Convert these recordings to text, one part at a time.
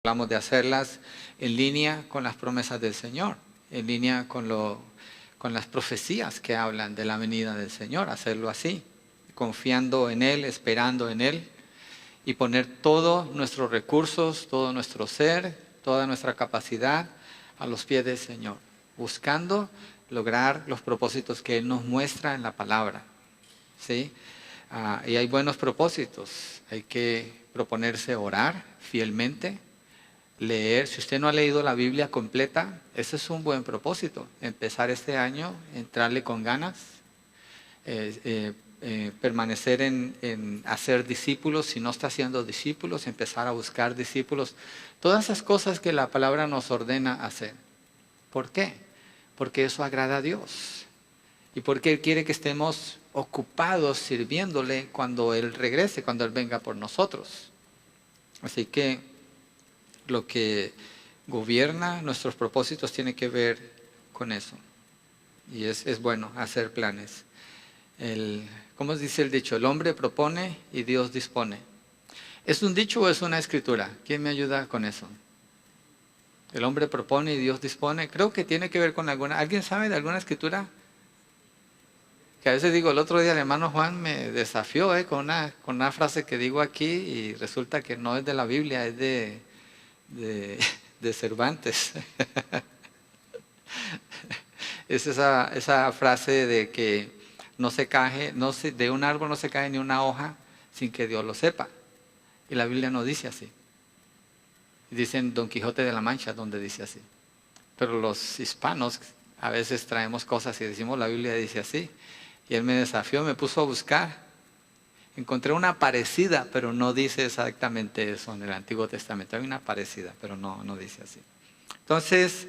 Hablamos de hacerlas en línea con las promesas del Señor, en línea con las profecías que hablan de la venida del Señor, hacerlo así, confiando en Él, esperando en Él y poner todos nuestros recursos, todo nuestro ser, toda nuestra capacidad a los pies del Señor, buscando lograr los propósitos que Él nos muestra en la palabra, ¿sí? Y hay buenos propósitos, hay que proponerse orar fielmente, leer. Si usted no ha leído la Biblia completa, ese es un buen propósito, empezar este año, entrarle con ganas, permanecer en hacer discípulos. Si no está haciendo discípulos, empezar a buscar discípulos, todas esas cosas que la palabra nos ordena hacer. ¿Por qué? Porque eso agrada a Dios y porque Él quiere que estemos ocupados sirviéndole cuando Él regrese, cuando Él venga por nosotros. Así que lo que gobierna nuestros propósitos tiene que ver con eso. Y es bueno hacer planes. ¿Cómo dice el dicho? El hombre propone y Dios dispone. ¿Es un dicho o es una escritura? ¿Quién me ayuda con eso? El hombre propone y Dios dispone. Creo que tiene que ver con alguna. ¿Alguien sabe de alguna escritura? Que a veces digo, el otro día el hermano Juan me desafió con una frase que digo aquí y resulta que no es de la Biblia, es de Cervantes. Es esa frase de que de un árbol no se cae ni una hoja sin que Dios lo sepa. Y la Biblia no dice así. Dicen Don Quijote de la Mancha donde dice así. Pero los hispanos a veces traemos cosas y decimos la Biblia dice así. Y él me desafió, me puso a buscar. Encontré una parecida, pero no dice exactamente eso en el Antiguo Testamento. Hay una parecida, pero no dice así. Entonces,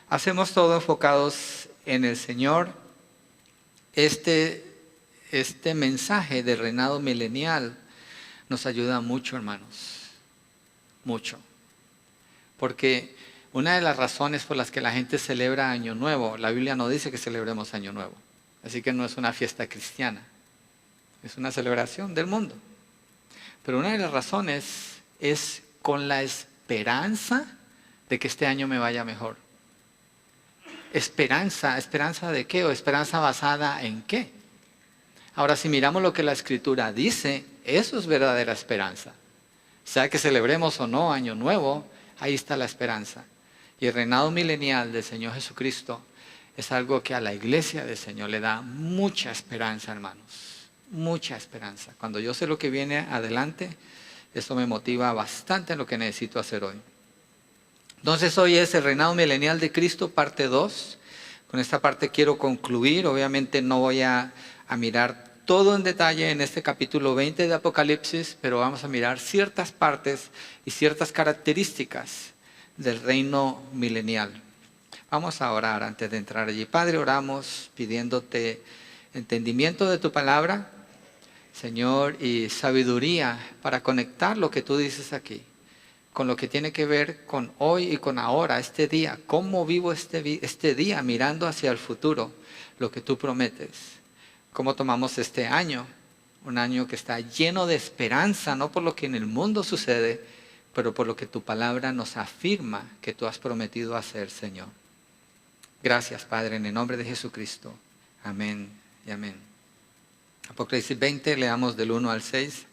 hacemos todo enfocados en el Señor. Este mensaje del reinado milenial nos ayuda mucho, hermanos. Mucho. Porque una de las razones por las que la gente celebra Año Nuevo, la Biblia no dice que celebremos Año Nuevo. Así que no es una fiesta cristiana. Es una celebración del mundo. Pero una de las razones es con la esperanza de que este año me vaya mejor. ¿Esperanza de qué? ¿O esperanza basada en qué? Ahora, si miramos lo que la Escritura dice, eso es verdadera esperanza. Sea que celebremos o no Año Nuevo, ahí está la esperanza. Y el reinado milenial del Señor Jesucristo es algo que a la iglesia del Señor le da mucha esperanza, hermanos. Mucha esperanza. Cuando yo sé lo que viene adelante, eso me motiva bastante en lo que necesito hacer hoy. Entonces hoy es el reinado milenial de Cristo, parte 2. Con esta parte quiero concluir. Obviamente no voy a mirar todo en detalle en este capítulo 20 de Apocalipsis, pero vamos a mirar ciertas partes y ciertas características del reino milenial. Vamos a orar antes de entrar allí. Padre, oramos pidiéndote entendimiento de tu palabra, Señor, y sabiduría para conectar lo que tú dices aquí con lo que tiene que ver con hoy y con ahora, este día. ¿Cómo vivo este día mirando hacia el futuro, lo que tú prometes? ¿Cómo tomamos este año? Un año que está lleno de esperanza, no por lo que en el mundo sucede, pero por lo que tu palabra nos afirma que tú has prometido hacer, Señor. Gracias, Padre, en el nombre de Jesucristo. Amén y amén. Apocalipsis 20, leamos del 1 al 6.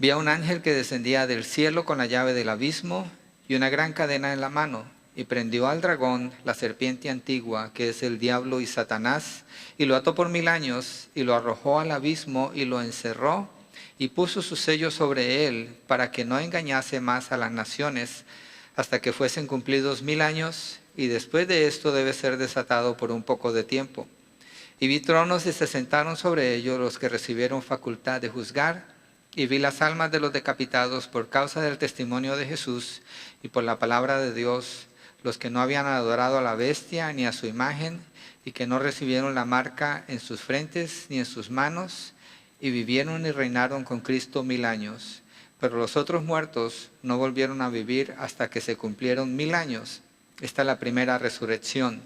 Vi a un ángel que descendía del cielo con la llave del abismo y una gran cadena en la mano, y prendió al dragón, la serpiente antigua, que es el diablo y Satanás, y lo ató por 1000 años, y lo arrojó al abismo, y lo encerró, y puso su sello sobre él, para que no engañase más a las naciones, hasta que fuesen cumplidos 1000 años, y después de esto debe ser desatado por un poco de tiempo. Y vi tronos y se sentaron sobre ellos los que recibieron facultad de juzgar, y vi las almas de los decapitados por causa del testimonio de Jesús y por la palabra de Dios, los que no habían adorado a la bestia ni a su imagen, y que no recibieron la marca en sus frentes ni en sus manos, y vivieron y reinaron con Cristo 1000 años. Pero los otros muertos no volvieron a vivir hasta que se cumplieron 1000 años. Esta es la primera resurrección.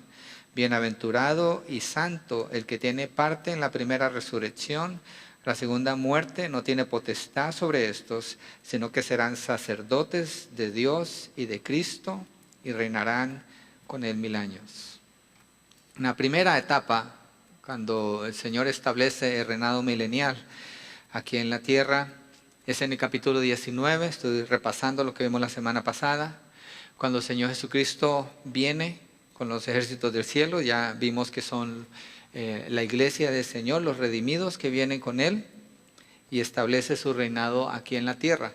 Bienaventurado y santo el que tiene parte en la primera resurrección. La segunda muerte no tiene potestad sobre estos, sino que serán sacerdotes de Dios y de Cristo y reinarán con él 1000 años. En la primera etapa, cuando el Señor establece el reinado milenial aquí en la tierra, es en el capítulo 19, estoy repasando lo que vimos la semana pasada, cuando el Señor Jesucristo viene con los ejércitos del cielo, ya vimos que son la iglesia del Señor, los redimidos que vienen con Él y establece su reinado aquí en la tierra,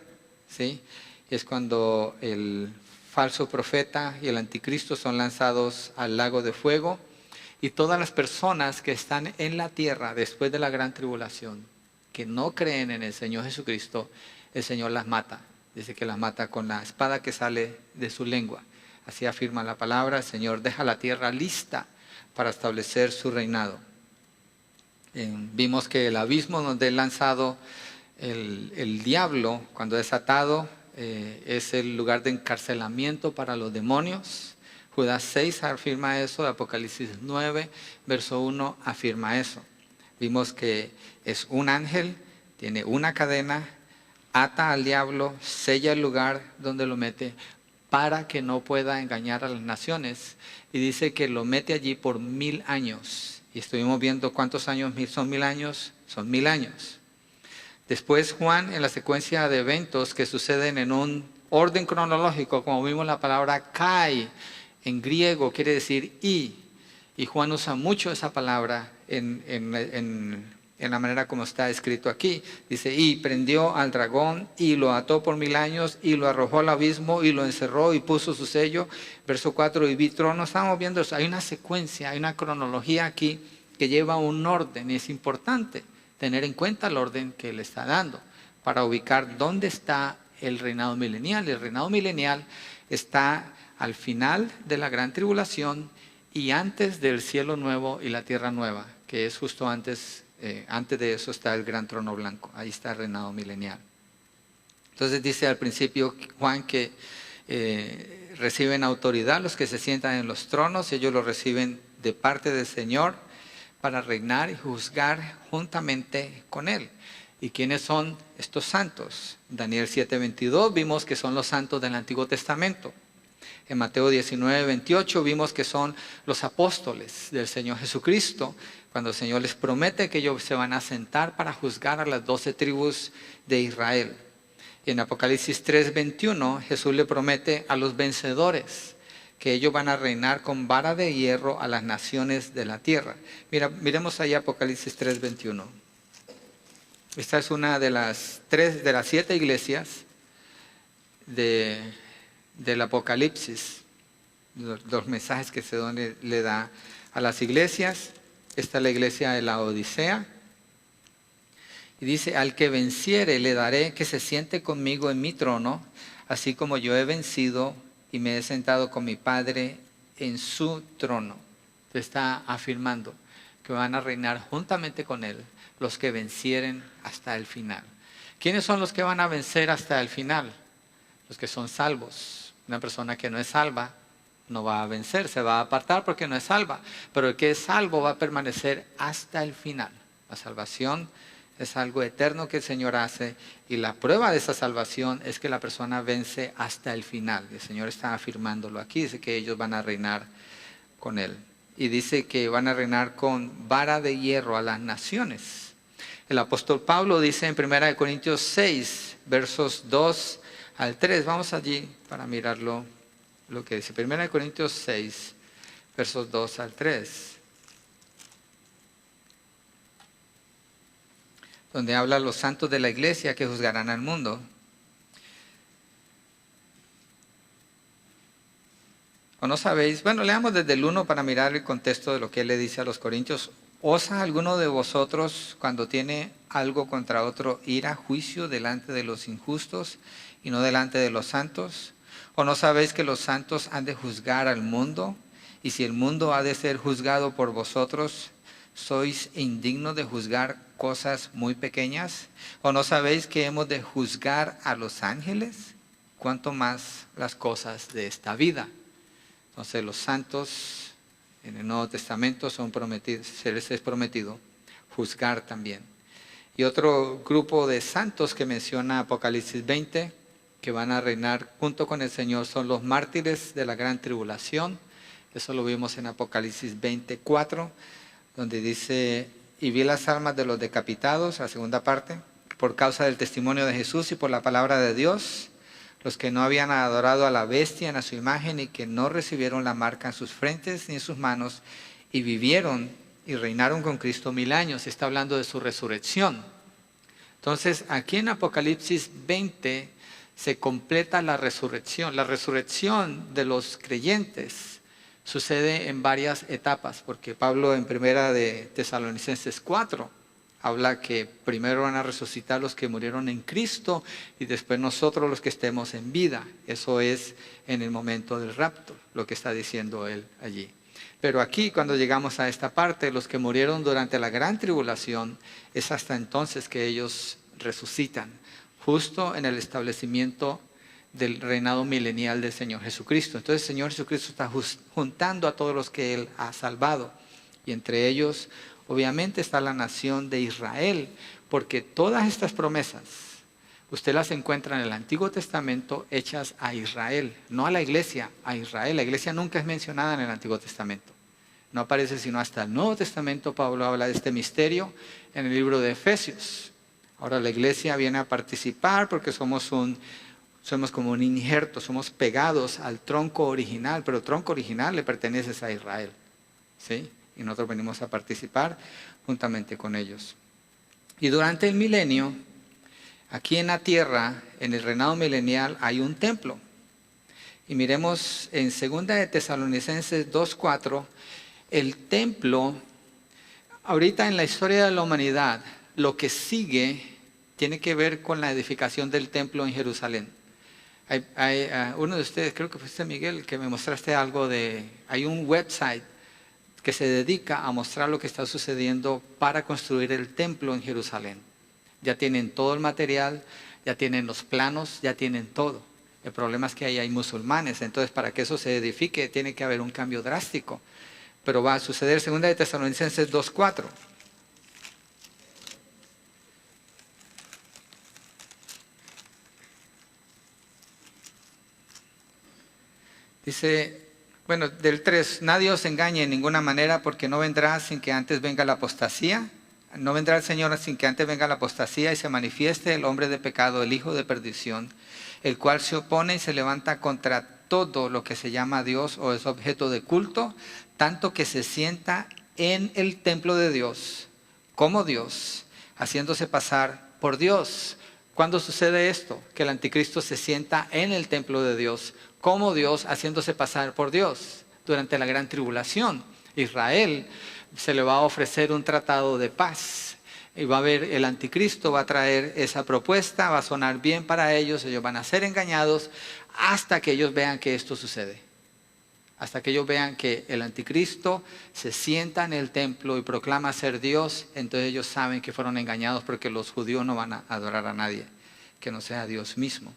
¿sí? Es cuando el falso profeta y el anticristo son lanzados al lago de fuego y todas las personas que están en la tierra después de la gran tribulación, que no creen en el Señor Jesucristo, el Señor las mata. Dice que las mata con la espada que sale de su lengua. Así afirma la palabra, el Señor deja la tierra lista para establecer su reinado. Vimos que el abismo donde es lanzado el diablo, cuando es atado, es el lugar de encarcelamiento para los demonios. Judas 6 afirma eso, Apocalipsis 9, verso 1 afirma eso. Vimos que es un ángel, tiene una cadena, ata al diablo, sella el lugar donde lo mete para que no pueda engañar a las naciones. Y dice que lo mete allí por 1000 años. Y estuvimos viendo cuántos años son 1000 años. Son 1000 años. Después Juan, en la secuencia de eventos que suceden en un orden cronológico, como vimos la palabra kai, en griego quiere decir y Juan usa mucho esa palabra en la manera como está escrito aquí. Dice, y prendió al dragón y lo ató por 1000 años y lo arrojó al abismo y lo encerró y puso su sello. Verso 4, y vi tronos. Estamos viendo eso. Hay una secuencia, hay una cronología aquí que lleva un orden. Y es importante tener en cuenta el orden que le está dando para ubicar dónde está el reinado milenial. El reinado milenial está al final de la gran tribulación y antes del cielo nuevo y la tierra nueva, que es justo antes de eso está el gran trono blanco. Ahí está el reinado milenial. Entonces dice al principio Juan que reciben autoridad los que se sientan en los tronos. Ellos lo reciben de parte del Señor para reinar y juzgar juntamente con Él. ¿Y quiénes son estos santos? Daniel 7:22 vimos que son los santos del Antiguo Testamento. En Mateo 19:28 vimos que son los apóstoles del Señor Jesucristo, cuando el Señor les promete que ellos se van a sentar para juzgar a las 12 tribus de Israel. Y en Apocalipsis 3:21 Jesús le promete a los vencedores que ellos van a reinar con vara de hierro a las naciones de la tierra. Miremos ahí Apocalipsis 3:21. Esta es una de las 7 iglesias del Apocalipsis, los mensajes que se le da a las iglesias. Esta es la iglesia de la Odisea. Y dice, al que venciere le daré que se siente conmigo en mi trono, así como yo he vencido y me he sentado con mi Padre en su trono. Está afirmando que van a reinar juntamente con Él los que vencieren hasta el final. ¿Quiénes son los que van a vencer hasta el final? Los que son salvos. Una persona que no es salva no va a vencer, se va a apartar porque no es salva. Pero el que es salvo va a permanecer hasta el final. La salvación es algo eterno que el Señor hace y la prueba de esa salvación es que la persona vence hasta el final. El Señor está afirmándolo aquí, dice que ellos van a reinar con Él. Y dice que van a reinar con vara de hierro a las naciones. El apóstol Pablo dice en 1 Corintios 6, versos 2 al 3. Vamos allí para mirarlo, lo que dice. 1 Corintios 6, versos 2 al 3. Donde habla los santos de la iglesia que juzgarán al mundo. ¿O no sabéis? Bueno, leamos desde el 1 para mirar el contexto de lo que él le dice a los corintios. ¿Osa alguno de vosotros, cuando tiene algo contra otro, ir a juicio delante de los injustos y no delante de los santos? ¿O no sabéis que los santos han de juzgar al mundo? Y si el mundo ha de ser juzgado por vosotros, ¿sois indignos de juzgar cosas muy pequeñas? ¿O no sabéis que hemos de juzgar a los ángeles? ¿Cuánto más las cosas de esta vida? Entonces los santos en el Nuevo Testamento son prometidos, se les es prometido juzgar también. Y otro grupo de santos que menciona Apocalipsis 20, que van a reinar junto con el Señor, son los mártires de la gran tribulación. Eso lo vimos en Apocalipsis 24, donde dice: y vi las almas de los decapitados, la segunda parte, por causa del testimonio de Jesús y por la palabra de Dios, los que no habían adorado a la bestia ni a su imagen y que no recibieron la marca en sus frentes ni en sus manos, y vivieron y reinaron con Cristo 1000 años. Está hablando de su resurrección. Entonces, aquí en Apocalipsis 20 se completa la resurrección. La resurrección de los creyentes sucede en varias etapas, porque Pablo en primera de Tesalonicenses 4 habla que primero van a resucitar los que murieron en Cristo y después nosotros los que estemos en vida. Eso es en el momento del rapto, lo que está diciendo él allí. Pero aquí, cuando llegamos a esta parte, los que murieron durante la gran tribulación, es hasta entonces que ellos resucitan, justo en el establecimiento del reinado milenial del Señor Jesucristo. Entonces el Señor Jesucristo está juntando a todos los que Él ha salvado. Y entre ellos, obviamente, está la nación de Israel, porque todas estas promesas, usted las encuentra en el Antiguo Testamento hechas a Israel, no a la iglesia, a Israel. La iglesia nunca es mencionada en el Antiguo Testamento. No aparece sino hasta el Nuevo Testamento. Pablo habla de este misterio en el libro de Efesios. Ahora la iglesia viene a participar porque somos como un injerto, somos pegados al tronco original, pero el tronco original le pertenece a Israel, ¿sí? Y nosotros venimos a participar juntamente con ellos. Y durante el milenio, aquí en la tierra, en el reinado milenial, hay un templo. Y miremos en 2 de Tesalonicenses 2:4, el templo, ahorita en la historia de la humanidad, lo que sigue tiene que ver con la edificación del templo en Jerusalén. Hay uno de ustedes, creo que fuiste Miguel, que me mostraste algo hay un website que se dedica a mostrar lo que está sucediendo para construir el templo en Jerusalén. Ya tienen todo el material, ya tienen los planos, ya tienen todo. El problema es que ahí hay musulmanes, entonces para que eso se edifique tiene que haber un cambio drástico. Pero va a suceder. 2 de Tesalonicenses 2:4. Dice, bueno, del 3, nadie os engañe en ninguna manera, porque no vendrá sin que antes venga la apostasía. No vendrá el Señor sin que antes venga la apostasía y se manifieste el hombre de pecado, el hijo de perdición, el cual se opone y se levanta contra todo lo que se llama Dios o es objeto de culto, tanto que se sienta en el templo de Dios como Dios, haciéndose pasar por Dios. ¿Cuándo sucede esto? Que el anticristo se sienta en el templo de Dios como Dios, haciéndose pasar por Dios. Durante la gran tribulación, Israel se le va a ofrecer un tratado de paz. Y va a haber, el anticristo va a traer esa propuesta, va a sonar bien para ellos van a ser engañados hasta que ellos vean que esto sucede. Hasta que ellos vean que el anticristo se sienta en el templo y proclama ser Dios, entonces ellos saben que fueron engañados, porque los judíos no van a adorar a nadie que no sea Dios mismo.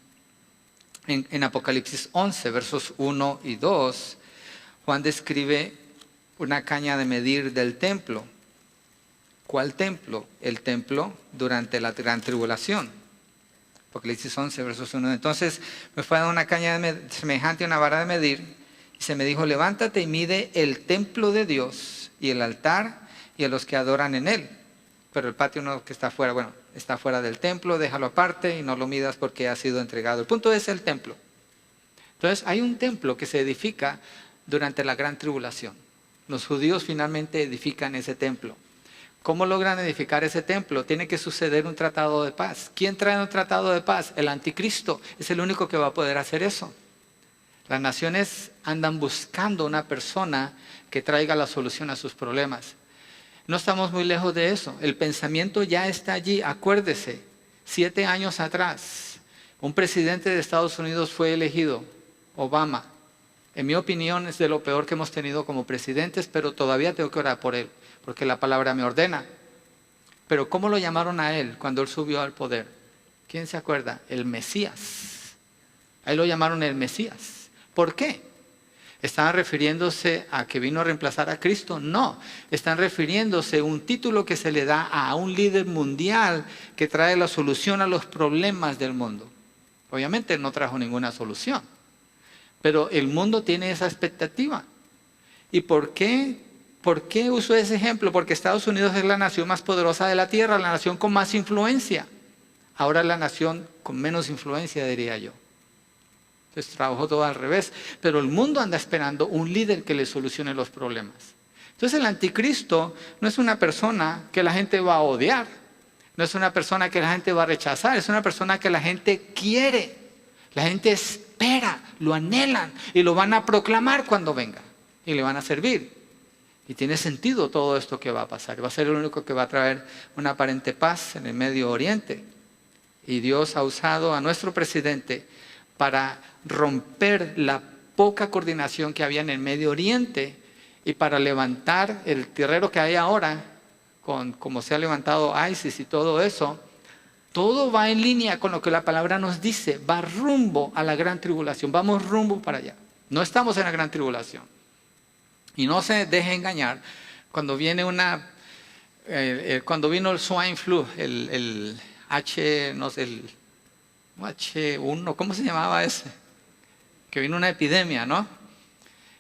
En Apocalipsis 11, versos 1 y 2, Juan describe una caña de medir del templo. ¿Cuál templo? El templo durante la gran tribulación. Apocalipsis 11, versos 1. Entonces me fue a dar una caña semejante a una vara de medir, y se me dijo: levántate y mide el templo de Dios y el altar y a los que adoran en él. Pero el patio no, que está afuera, bueno, está fuera del templo, déjalo aparte y no lo midas porque ha sido entregado. El punto es el templo. Entonces hay un templo que se edifica durante la gran tribulación. Los judíos finalmente edifican ese templo. ¿Cómo logran edificar ese templo? Tiene que suceder un tratado de paz. ¿Quién trae un tratado de paz? El anticristo. Es el único que va a poder hacer eso. Las naciones andan buscando una persona que traiga la solución a sus problemas. No estamos muy lejos de eso. El pensamiento ya está allí. Acuérdese, 7 años atrás, un presidente de Estados Unidos fue elegido, Obama. En mi opinión es de lo peor que hemos tenido como presidentes, pero todavía tengo que orar por él, porque la palabra me ordena. Pero ¿cómo lo llamaron a él cuando él subió al poder? ¿Quién se acuerda? El Mesías. A él lo llamaron el Mesías. ¿Por qué? ¿Están refiriéndose a que vino a reemplazar a Cristo? No, están refiriéndose a un título que se le da a un líder mundial que trae la solución a los problemas del mundo. Obviamente no trajo ninguna solución, pero el mundo tiene esa expectativa. ¿Y por qué uso ese ejemplo? Porque Estados Unidos es la nación más poderosa de la tierra, la nación con más influencia. Ahora es la nación con menos influencia, diría yo. Entonces trabajó todo al revés, pero el mundo anda esperando un líder que le solucione los problemas. Entonces el anticristo no es una persona que la gente va a odiar, no es una persona que la gente va a rechazar, es una persona que la gente quiere, la gente espera, lo anhelan y lo van a proclamar cuando venga y le van a servir. Y tiene sentido todo esto que va a pasar, va a ser el único que va a traer una aparente paz en el Medio Oriente. Y Dios ha usado a nuestro presidente para romper la poca coordinación que había en el Medio Oriente y para levantar el terreno que hay ahora, como se ha levantado ISIS y todo eso. Todo va en línea con lo que la palabra nos dice, va rumbo a la gran tribulación, vamos rumbo para allá. No estamos en la gran tribulación. Y no se deje engañar cuando viene cuando vino el swine flu, el H1, ¿cómo se llamaba ese? Que vino una epidemia, ¿no?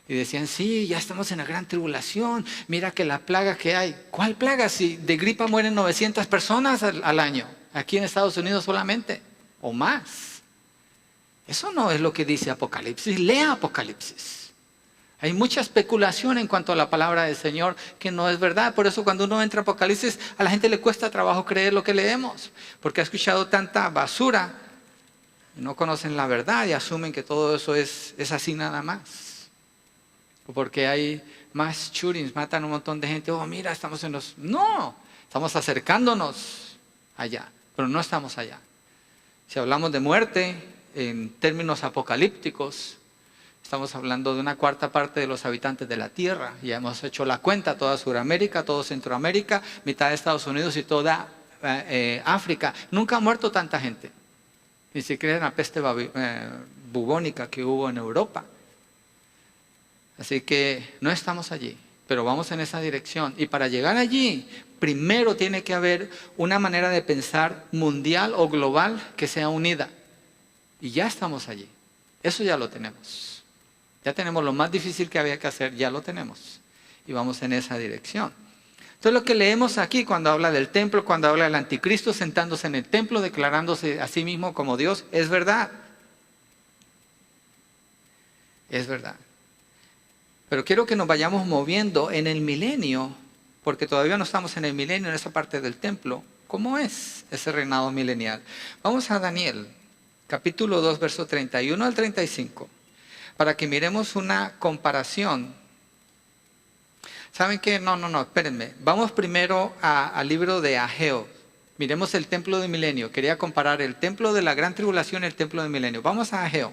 Y decían, sí, ya estamos en la gran tribulación, mira que la plaga que hay. ¿Cuál plaga? Si de gripa mueren 900 personas al año, aquí en Estados Unidos solamente, o más. Eso no es lo que dice Apocalipsis, lea Apocalipsis. Hay mucha especulación en cuanto a la palabra del Señor que no es verdad. Por eso cuando uno entra a Apocalipsis, a la gente le cuesta trabajo creer lo que leemos, porque ha escuchado tanta basura, no conocen la verdad y asumen que todo eso es así nada más. O porque hay más shootings, matan a un montón de gente. Oh, mira, estamos en los... No, estamos acercándonos allá, pero no estamos allá. Si hablamos de muerte en términos apocalípticos, estamos hablando de una cuarta parte de los habitantes de la tierra. Ya hemos hecho la cuenta, toda Sudamérica, todo Centroamérica, mitad de Estados Unidos y toda África. Nunca ha muerto tanta gente. Ni siquiera en la peste bubónica que hubo en Europa. Así que no estamos allí, pero vamos en esa dirección. Y para llegar allí, primero tiene que haber una manera de pensar mundial o global que sea unida. Y ya estamos allí. Eso ya lo tenemos. Ya tenemos lo más difícil que había que hacer, ya lo tenemos. Y vamos en esa dirección. Entonces lo que leemos aquí cuando habla del templo, cuando habla del anticristo sentándose en el templo, declarándose a sí mismo como Dios, es verdad. Es verdad. Pero quiero que nos vayamos moviendo en el milenio, porque todavía no estamos en el milenio, en esa parte del templo. ¿Cómo es ese reinado milenial? Vamos a Daniel, capítulo 2, verso 31 al 35, para que miremos una comparación. ¿Saben qué? No, espérenme. Vamos primero al libro de Ageo. Miremos el templo del milenio. Quería comparar el templo de la gran tribulación y el templo del milenio. Vamos a Ageo.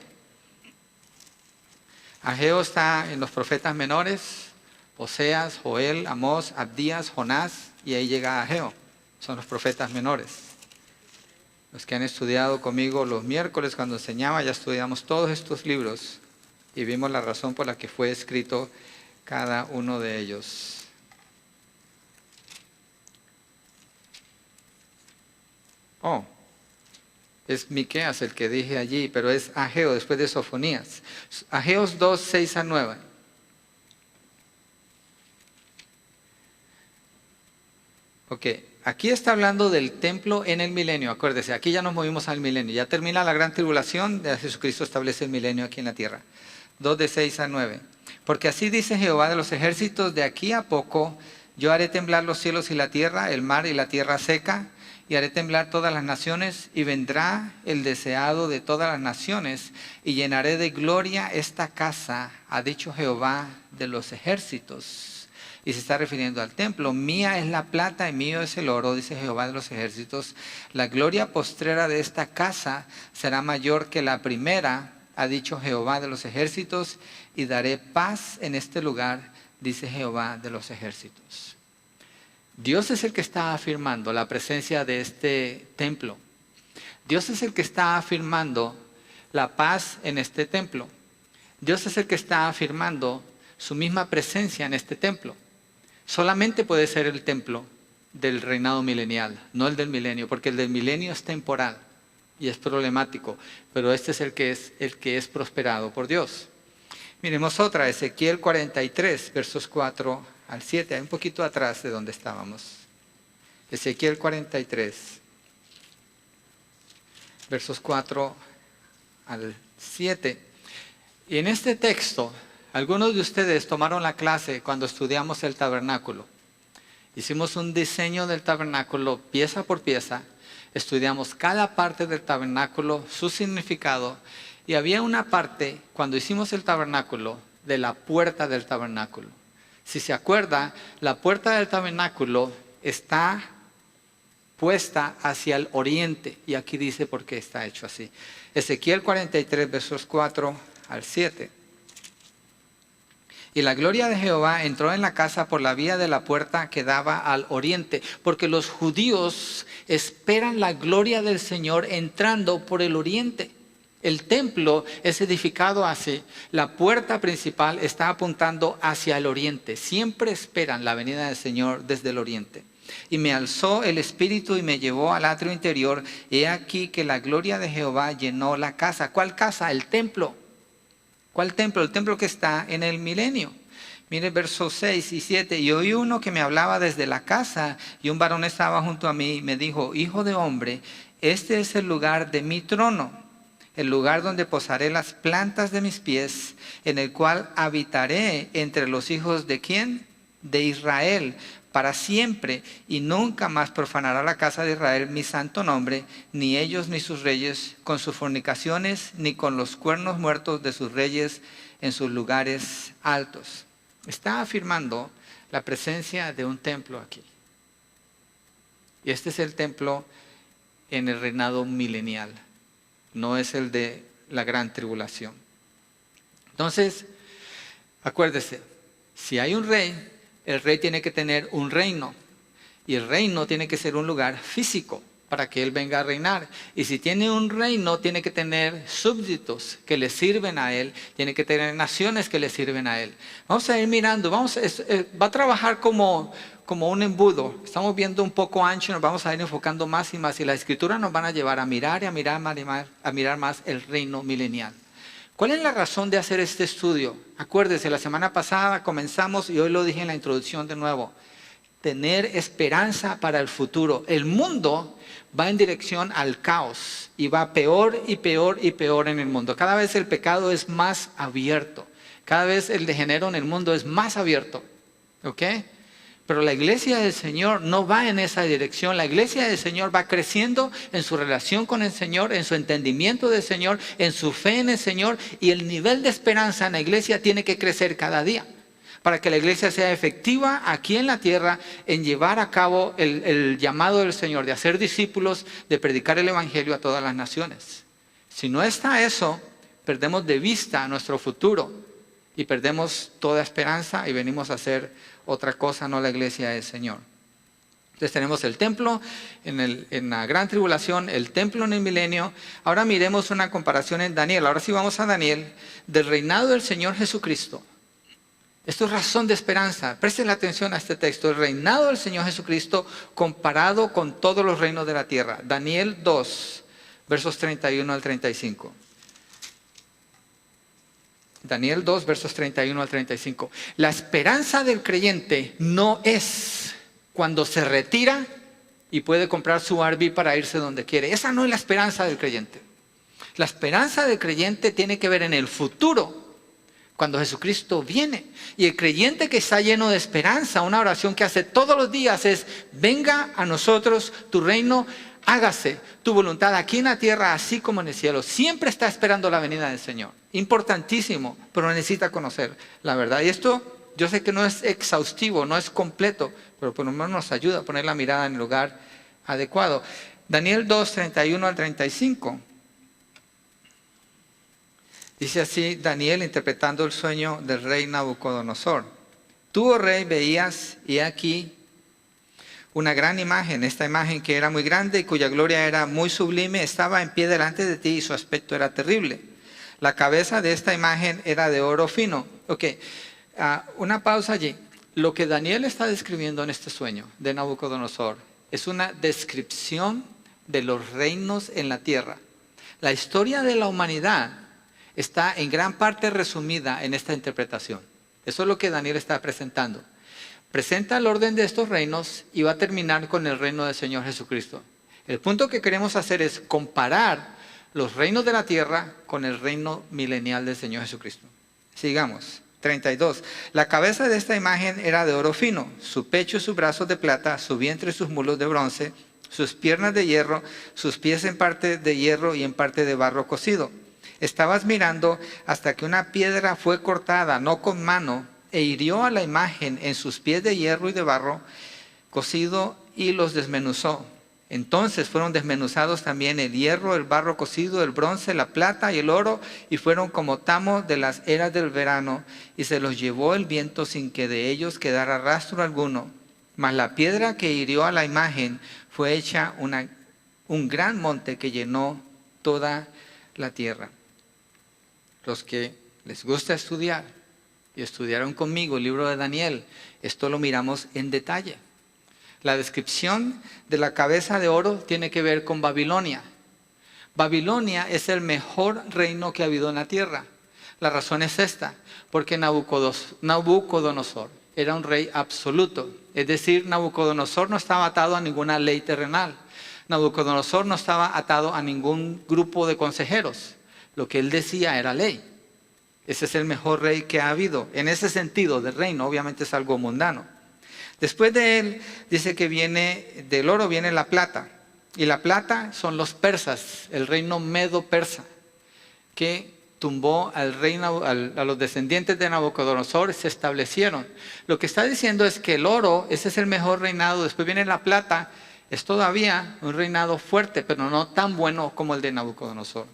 Ageo está en los profetas menores, Oseas, Joel, Amós, Abdías, Jonás, y ahí llega Ageo. Son los profetas menores. Los que han estudiado conmigo los miércoles cuando enseñaba, ya estudiamos todos estos libros y vimos la razón por la que fue escrito cada uno de ellos. Oh, es Miqueas el que dije allí, pero es Ageo después de Sofonías. Ageos 2, 6 a 9. Ok, aquí está hablando del templo en el milenio, acuérdese, aquí ya nos movimos al milenio, ya termina la gran tribulación, de Jesucristo establece el milenio aquí en la tierra. 2 de 6 a 9. Porque así dice Jehová de los ejércitos, de aquí a poco yo haré temblar los cielos y la tierra, el mar y la tierra seca, y haré temblar todas las naciones, y vendrá el deseado de todas las naciones, y llenaré de gloria esta casa, ha dicho Jehová de los ejércitos. Y se está refiriendo al templo. Mía es la plata y mío es el oro, dice Jehová de los ejércitos. La gloria postrera de esta casa será mayor que la primera, ha dicho Jehová de los ejércitos, y daré paz en este lugar, dice Jehová de los ejércitos. Dios es el que está afirmando la presencia de este templo. Dios es el que está afirmando la paz en este templo. Dios es el que está afirmando su misma presencia en este templo. Solamente puede ser el templo del reinado milenial, no el del milenio, porque el del milenio es temporal y es problemático, pero este es el que es prosperado por Dios. Miremos otra, Ezequiel 43, versos 4 al 7, hay un poquito atrás de donde estábamos. Ezequiel 43, versos 4 al 7. Y en este texto, algunos de ustedes tomaron la clase cuando estudiamos el tabernáculo. Hicimos un diseño del tabernáculo pieza por pieza, estudiamos cada parte del tabernáculo, su significado, y había una parte, cuando hicimos el tabernáculo, de la puerta del tabernáculo. Si se acuerda, la puerta del tabernáculo está puesta hacia el oriente, y aquí dice por qué está hecho así. Ezequiel 43, versos 4 al 7. Y la gloria de Jehová entró en la casa por la vía de la puerta que daba al oriente, porque los judíos esperan la gloria del Señor entrando por el oriente. El templo es edificado así, la puerta principal está apuntando hacia el oriente. Siempre esperan la venida del Señor desde el oriente. Y me alzó el espíritu y me llevó al atrio interior. He aquí que la gloria de Jehová llenó la casa. ¿Cuál casa? El templo. ¿Cuál templo? El templo que está en el milenio. Mire versos 6 y 7. Y oí uno que me hablaba desde la casa, y un varón estaba junto a mí y me dijo: hijo de hombre, este es el lugar de mi trono, el lugar donde posaré las plantas de mis pies, en el cual habitaré entre los hijos de ¿quién? De Israel, para siempre, y nunca más profanará la casa de Israel mi santo nombre, ni ellos ni sus reyes, con sus fornicaciones, ni con los cuernos muertos de sus reyes en sus lugares altos. Está afirmando la presencia de un templo aquí. Y este es el templo en el reinado milenial, no es el de la gran tribulación. Entonces, acuérdese, si hay un rey, el rey tiene que tener un reino, y el reino tiene que ser un lugar físico para que él venga a reinar. Y si tiene un reino, tiene que tener súbditos que le sirven a él, tiene que tener naciones que le sirven a él. Vamos a ir mirando, va a trabajar como un embudo. Estamos viendo un poco ancho, nos vamos a ir enfocando más y más, y la escritura nos van a llevar a mirar y a mirar más el reino milenial. ¿Cuál es la razón de hacer este estudio? Acuérdese, la semana pasada comenzamos y hoy lo dije en la introducción de nuevo. Tener esperanza para el futuro. El mundo va en dirección al caos y va peor y peor y peor en el mundo. Cada vez el pecado es más abierto. Cada vez el degenero en el mundo es más abierto. ¿Ok? Pero la iglesia del Señor no va en esa dirección. La iglesia del Señor va creciendo en su relación con el Señor, en su entendimiento del Señor, en su fe en el Señor. Y el nivel de esperanza en la iglesia tiene que crecer cada día, para que la iglesia sea efectiva aquí en la tierra en llevar a cabo el llamado del Señor, de hacer discípulos, de predicar el evangelio a todas las naciones. Si no está eso, perdemos de vista nuestro futuro y perdemos toda esperanza y venimos a hacer otra cosa, no la iglesia del Señor. Entonces tenemos el templo en la gran tribulación, el templo en el milenio. Ahora miremos una comparación en Daniel. Ahora sí vamos a Daniel, del reinado del Señor Jesucristo. Esto es razón de esperanza. Presten atención a este texto. El reinado del Señor Jesucristo comparado con todos los reinos de la tierra. Daniel 2, versos 31 al 35. Daniel 2, versos 31 al 35. La esperanza del creyente no es cuando se retira y puede comprar su RV para irse donde quiere. Esa no es la esperanza del creyente. La esperanza del creyente tiene que ver en el futuro, cuando Jesucristo viene. Y el creyente que está lleno de esperanza, una oración que hace todos los días es: venga a nosotros tu reino, hágase tu voluntad aquí en la tierra así como en el cielo. Siempre está esperando la venida del Señor. Importantísimo, pero necesita conocer la verdad. Y esto yo sé que no es exhaustivo, no es completo, pero por lo menos nos ayuda a poner la mirada en el lugar adecuado. Daniel 2, 31 al 35. Dice así Daniel interpretando el sueño del rey Nabucodonosor. Tú, oh rey, veías, y aquí una gran imagen. Esta imagen, que era muy grande y cuya gloria era muy sublime, estaba en pie delante de ti y su aspecto era terrible. La cabeza de esta imagen era de oro fino. Ok, una pausa allí. Lo que Daniel está describiendo en este sueño de Nabucodonosor es una descripción de los reinos en la tierra. La historia de la humanidad está en gran parte resumida en esta interpretación. Eso es lo que Daniel está presentando. Presenta el orden de estos reinos y va a terminar con el reino del Señor Jesucristo. El punto que queremos hacer es comparar los reinos de la tierra con el reino milenial del Señor Jesucristo. Sigamos. 32. La cabeza de esta imagen era de oro fino, su pecho y sus brazos de plata, su vientre y sus muslos de bronce, sus piernas de hierro, sus pies en parte de hierro y en parte de barro cocido. Estabas mirando hasta que una piedra fue cortada, no con mano, e hirió a la imagen en sus pies de hierro y de barro cocido y los desmenuzó. Entonces fueron desmenuzados también el hierro, el barro cocido, el bronce, la plata y el oro, y fueron como tamo de las eras del verano, y se los llevó el viento sin que de ellos quedara rastro alguno. Mas la piedra que hirió a la imagen fue hecha un gran monte que llenó toda la tierra. Los que les gusta estudiar y estudiaron conmigo el libro de Daniel, esto lo miramos en detalle. La descripción de la cabeza de oro tiene que ver con Babilonia. Babilonia es el mejor reino que ha habido en la tierra. La razón es esta, porque Nabucodonosor era un rey absoluto. Es decir, Nabucodonosor no estaba atado a ninguna ley terrenal. Nabucodonosor no estaba atado a ningún grupo de consejeros. Lo que él decía era ley. Ese es el mejor rey que ha habido. En ese sentido, del reino, obviamente es algo mundano. Después de él, dice que del oro viene la plata. Y la plata son los persas, el reino medo-persa, que tumbó a los descendientes de Nabucodonosor, se establecieron. Lo que está diciendo es que el oro, ese es el mejor reinado. Después viene la plata, es todavía un reinado fuerte, pero no tan bueno como el de Nabucodonosor.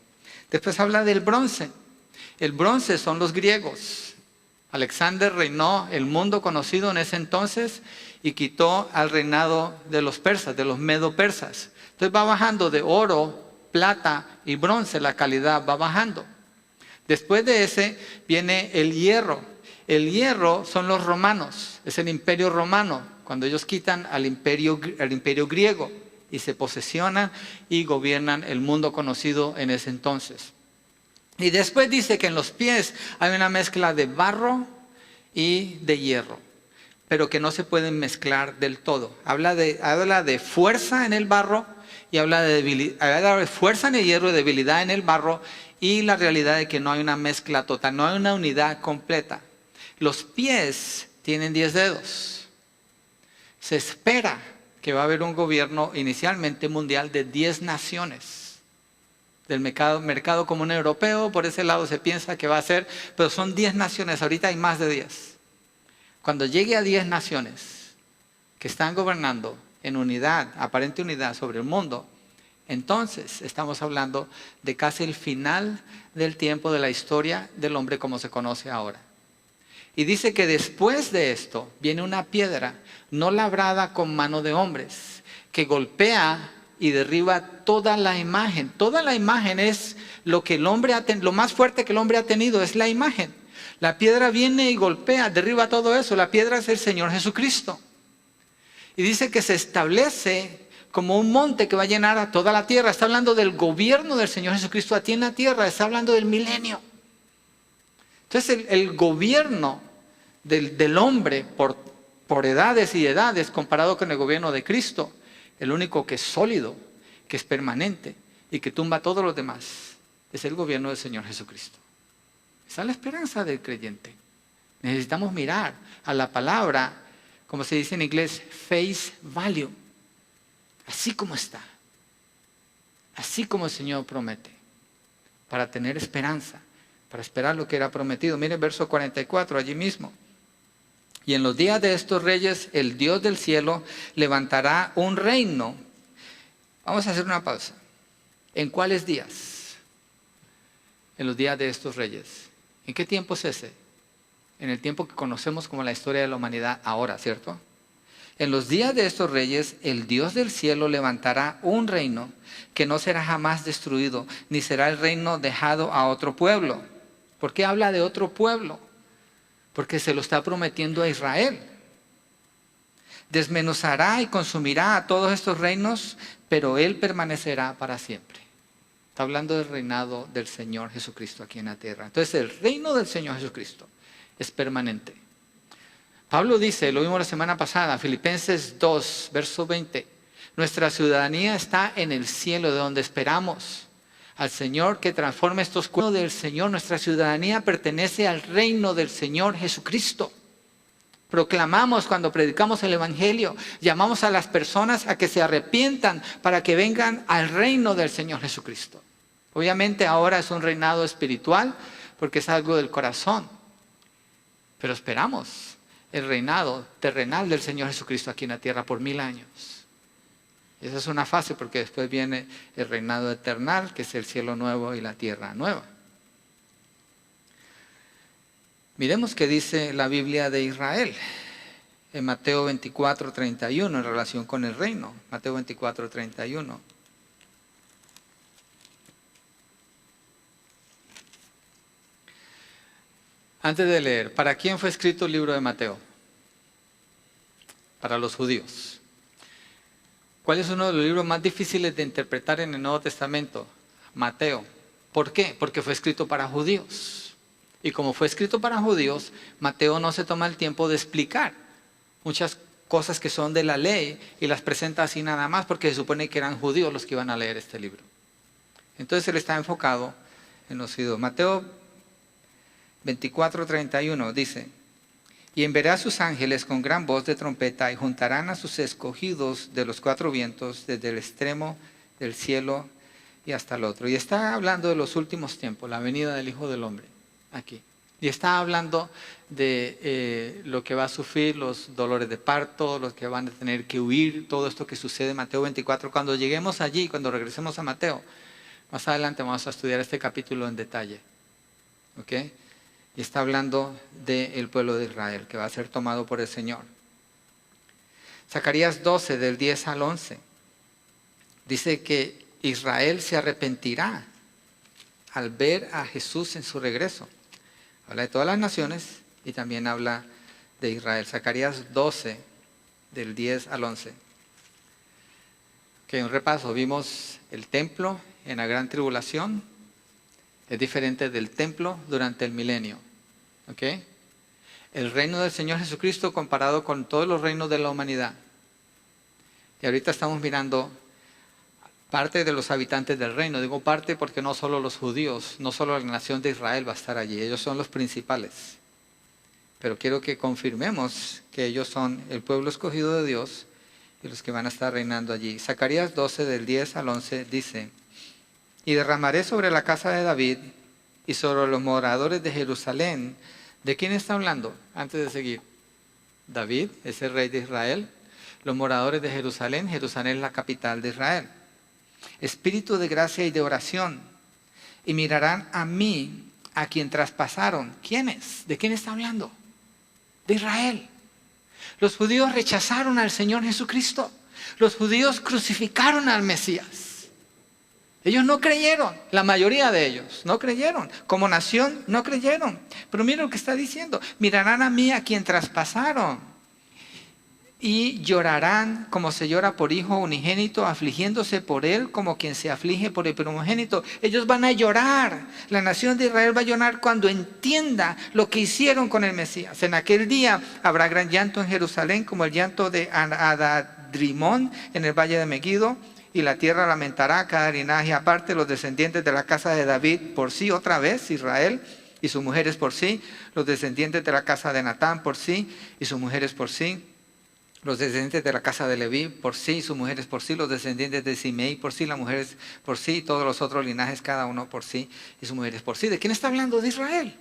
Después habla del bronce. El bronce son los griegos. Alexander reinó el mundo conocido en ese entonces y quitó al reinado de los persas, de los medo-persas. Entonces va bajando de oro, plata y bronce, la calidad va bajando. Después de ese viene el hierro. El hierro son los romanos, es el imperio romano, cuando ellos quitan al imperio griego y se posesionan y gobiernan el mundo conocido en ese entonces. Y después dice que en los pies hay una mezcla de barro y de hierro, pero que no se pueden mezclar del todo. Habla de fuerza en el barro y habla de fuerza en el hierro y debilidad en el barro, y la realidad de que no hay una mezcla total, no hay una unidad completa. Los pies tienen 10 dedos. Se espera que va a haber un gobierno inicialmente mundial de 10 naciones. Del mercado común europeo, por ese lado se piensa que va a ser, pero son 10 naciones, ahorita hay más de 10. Cuando llegue a 10 naciones que están gobernando en unidad, aparente unidad sobre el mundo, entonces estamos hablando de casi el final del tiempo de la historia del hombre como se conoce ahora. Y dice que después de esto viene una piedra no labrada con mano de hombres, que golpea y derriba toda la imagen. Toda la imagen es lo que el hombre lo más fuerte que el hombre ha tenido es la imagen. La piedra viene y golpea, derriba todo eso. La piedra es el Señor Jesucristo. Y dice que se establece como un monte que va a llenar a toda la tierra. Está hablando del gobierno del Señor Jesucristo aquí en la tierra. Está hablando del milenio. Entonces el gobierno del hombre por edades y edades comparado con el gobierno de Cristo, el único que es sólido, que es permanente y que tumba a todos los demás, es el gobierno del Señor Jesucristo. Esa es la esperanza del creyente. Necesitamos mirar a la palabra, como se dice en inglés, face value. Así como está. Así como el Señor promete. Para tener esperanza. Para esperar lo que era prometido. Miren verso 44, allí mismo. Y en los días de estos reyes, el Dios del cielo levantará un reino. Vamos a hacer una pausa. ¿En cuáles días? En los días de estos reyes. ¿En qué tiempo es ese? En el tiempo que conocemos como la historia de la humanidad ahora, ¿cierto? En los días de estos reyes, el Dios del cielo levantará un reino que no será jamás destruido, ni será el reino dejado a otro pueblo. ¿Por qué habla de otro pueblo? Porque se lo está prometiendo a Israel. Desmenuzará y consumirá a todos estos reinos, pero Él permanecerá para siempre. Está hablando del reinado del Señor Jesucristo aquí en la tierra. Entonces el reino del Señor Jesucristo es permanente. Pablo dice, lo vimos la semana pasada, Filipenses 2, verso 20, nuestra ciudadanía está en el cielo, de donde esperamos al Señor que transforme estos cuerpos del Señor. Nuestra ciudadanía pertenece al reino del Señor Jesucristo. Proclamamos cuando predicamos el Evangelio, llamamos a las personas a que se arrepientan para que vengan al reino del Señor Jesucristo. Obviamente ahora es un reinado espiritual porque es algo del corazón, pero esperamos el reinado terrenal del Señor Jesucristo aquí en la tierra por 1000 años. Esa es una fase porque después viene el reinado eternal, que es el cielo nuevo y la tierra nueva. Miremos qué dice la Biblia de Israel en Mateo 24, 31 en relación con el reino. Mateo 24, 31. Antes de leer, ¿para quién fue escrito el libro de Mateo? Para los judíos. ¿Cuál es uno de los libros más difíciles de interpretar en el Nuevo Testamento? Mateo. ¿Por qué? Porque fue escrito para judíos. Y como fue escrito para judíos, Mateo no se toma el tiempo de explicar muchas cosas que son de la ley y las presenta así nada más porque se supone que eran judíos los que iban a leer este libro. Entonces él está enfocado en los judíos. Mateo 24, 31 dice, y enviará a sus ángeles con gran voz de trompeta y juntarán a sus escogidos de los 4 vientos desde el extremo del cielo y hasta el otro. Y está hablando de los últimos tiempos, la venida del Hijo del Hombre aquí. Y está hablando de lo que va a sufrir, los dolores de parto, los que van a tener que huir, todo esto que sucede en Mateo 24. Cuando lleguemos allí, cuando regresemos a Mateo, más adelante vamos a estudiar este capítulo en detalle. ¿Ok? Y está hablando del pueblo de Israel, que va a ser tomado por el Señor. Zacarías 12, del 10 al 11, dice que Israel se arrepentirá al ver a Jesús en su regreso. Habla de todas las naciones y también habla de Israel. Zacarías 12, del 10 al 11. Ok, un repaso. Vimos el templo en la gran tribulación. Es diferente del templo durante el milenio. ¿Ok? El reino del Señor Jesucristo comparado con todos los reinos de la humanidad. Y ahorita estamos mirando parte de los habitantes del reino. Digo parte porque no solo los judíos, no solo la nación de Israel va a estar allí. Ellos son los principales. Pero quiero que confirmemos que ellos son el pueblo escogido de Dios y los que van a estar reinando allí. Zacarías 12, del 10 al 11 dice, y derramaré sobre la casa de David y sobre los moradores de Jerusalén. ¿De quién está hablando? Antes de seguir. David es el rey de Israel. Los moradores de Jerusalén. Jerusalén es la capital de Israel. Espíritu de gracia y de oración. Y mirarán a mí, a quien traspasaron. ¿Quiénes? ¿De quién está hablando? De Israel. Los judíos rechazaron al Señor Jesucristo. Los judíos crucificaron al Mesías. Ellos no creyeron, la mayoría de ellos no creyeron. Como nación no creyeron. Pero mira lo que está diciendo. Mirarán a mí a quien traspasaron. Y llorarán como se llora por hijo unigénito, afligiéndose por él como quien se aflige por el primogénito. Ellos van a llorar. La nación de Israel va a llorar cuando entienda lo que hicieron con el Mesías. En aquel día habrá gran llanto en Jerusalén, como el llanto de Adadrimón en el valle de Megido. Y la tierra lamentará cada linaje aparte, los descendientes de la casa de David por sí, otra vez Israel y sus mujeres por sí, los descendientes de la casa de Natán por sí y sus mujeres por sí, los descendientes de la casa de Leví por sí y sus mujeres por sí, los descendientes de Simei por sí, las mujeres por sí, y todos los otros linajes cada uno por sí y sus mujeres por sí. ¿De quién está hablando? De Israel.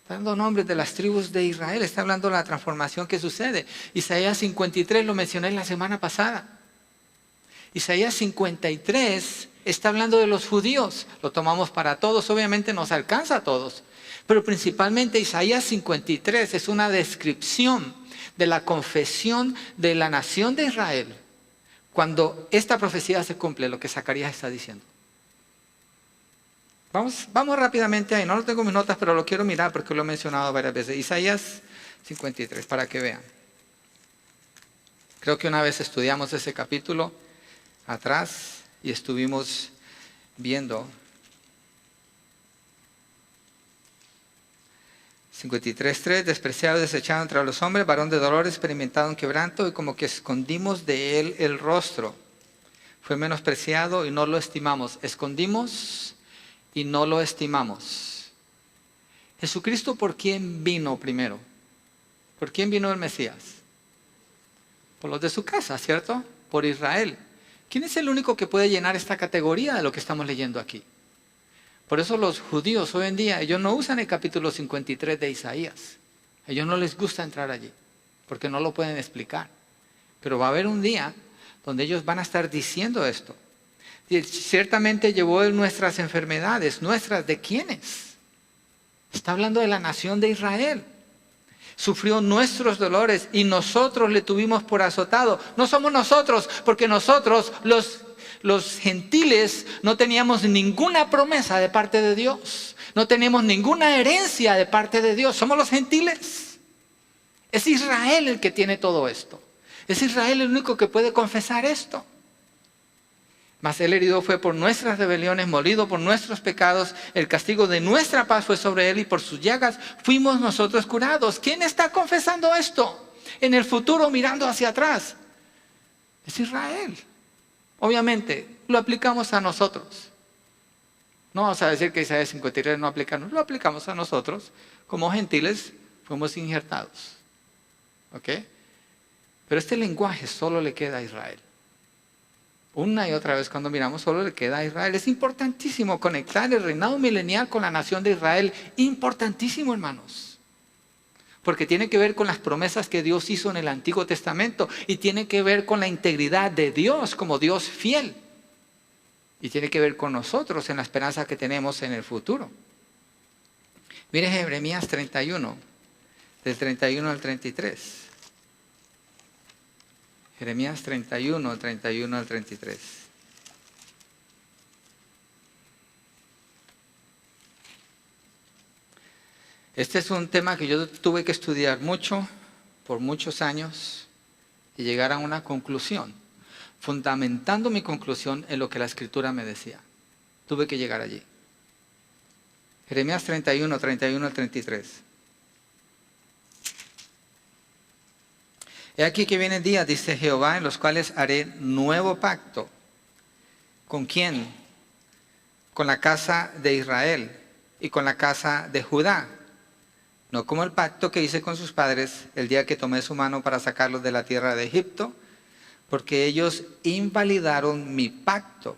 Está dando nombres de las tribus de Israel, está hablando de la transformación que sucede. Isaías 53 lo mencioné la semana pasada. Isaías 53 está hablando de los judíos, lo tomamos para todos, obviamente nos alcanza a todos, pero principalmente Isaías 53 es una descripción de la confesión de la nación de Israel cuando esta profecía se cumple, lo que Zacarías está diciendo. Vamos rápidamente ahí, no lo tengo en mis notas, pero lo quiero mirar porque lo he mencionado varias veces. Isaías 53, para que vean. Creo que una vez estudiamos ese capítulo atrás y estuvimos viendo 53:3, despreciado y desechado entre los hombres, varón de dolores, experimentado en quebranto, y como que escondimos de él el rostro. Fue menospreciado y no lo estimamos. Escondimos y no lo estimamos. Jesucristo, ¿por quién vino primero? ¿Por quién vino el Mesías? Por los de su casa, ¿cierto? Por Israel. ¿Quién es el único que puede llenar esta categoría de lo que estamos leyendo aquí? Por eso los judíos hoy en día, ellos no usan el capítulo 53 de Isaías. A ellos no les gusta entrar allí, porque no lo pueden explicar. Pero va a haber un día donde ellos van a estar diciendo esto. Y ciertamente llevó él nuestras enfermedades. ¿Nuestras de quiénes? Está hablando de la nación de Israel. Sufrió nuestros dolores y nosotros le tuvimos por azotado. No somos nosotros, porque nosotros los gentiles no teníamos ninguna promesa de parte de Dios. No tenemos ninguna herencia de parte de Dios. Somos los gentiles. Es Israel el que tiene todo esto. Es Israel el único que puede confesar esto. Mas él herido fue por nuestras rebeliones, molido por nuestros pecados. El castigo de nuestra paz fue sobre él y por sus llagas fuimos nosotros curados. ¿Quién está confesando esto? En el futuro mirando hacia atrás. Es Israel. Obviamente, lo aplicamos a nosotros. No vamos a decir que Isaías 53 no aplica, lo aplicamos a nosotros. Como gentiles fuimos injertados. ¿Ok? Pero este lenguaje solo le queda a Israel. Una y otra vez cuando miramos solo le queda a Israel. Es importantísimo conectar el reinado milenial con la nación de Israel. Importantísimo, hermanos. Porque tiene que ver con las promesas que Dios hizo en el Antiguo Testamento. Y tiene que ver con la integridad de Dios como Dios fiel. Y tiene que ver con nosotros en la esperanza que tenemos en el futuro. Miren Jeremías 31, del 31 al 33. Jeremías 31, 31 al 33. Este es un tema que yo tuve que estudiar mucho, por muchos años, y llegar a una conclusión, fundamentando mi conclusión en lo que la Escritura me decía. Tuve que llegar allí. Jeremías 31, 31 al 33. He aquí que vienen días, dice Jehová, en los cuales haré nuevo pacto. ¿Con quién? Con la casa de Israel y con la casa de Judá. No como el pacto que hice con sus padres el día que tomé su mano para sacarlos de la tierra de Egipto, porque ellos invalidaron mi pacto,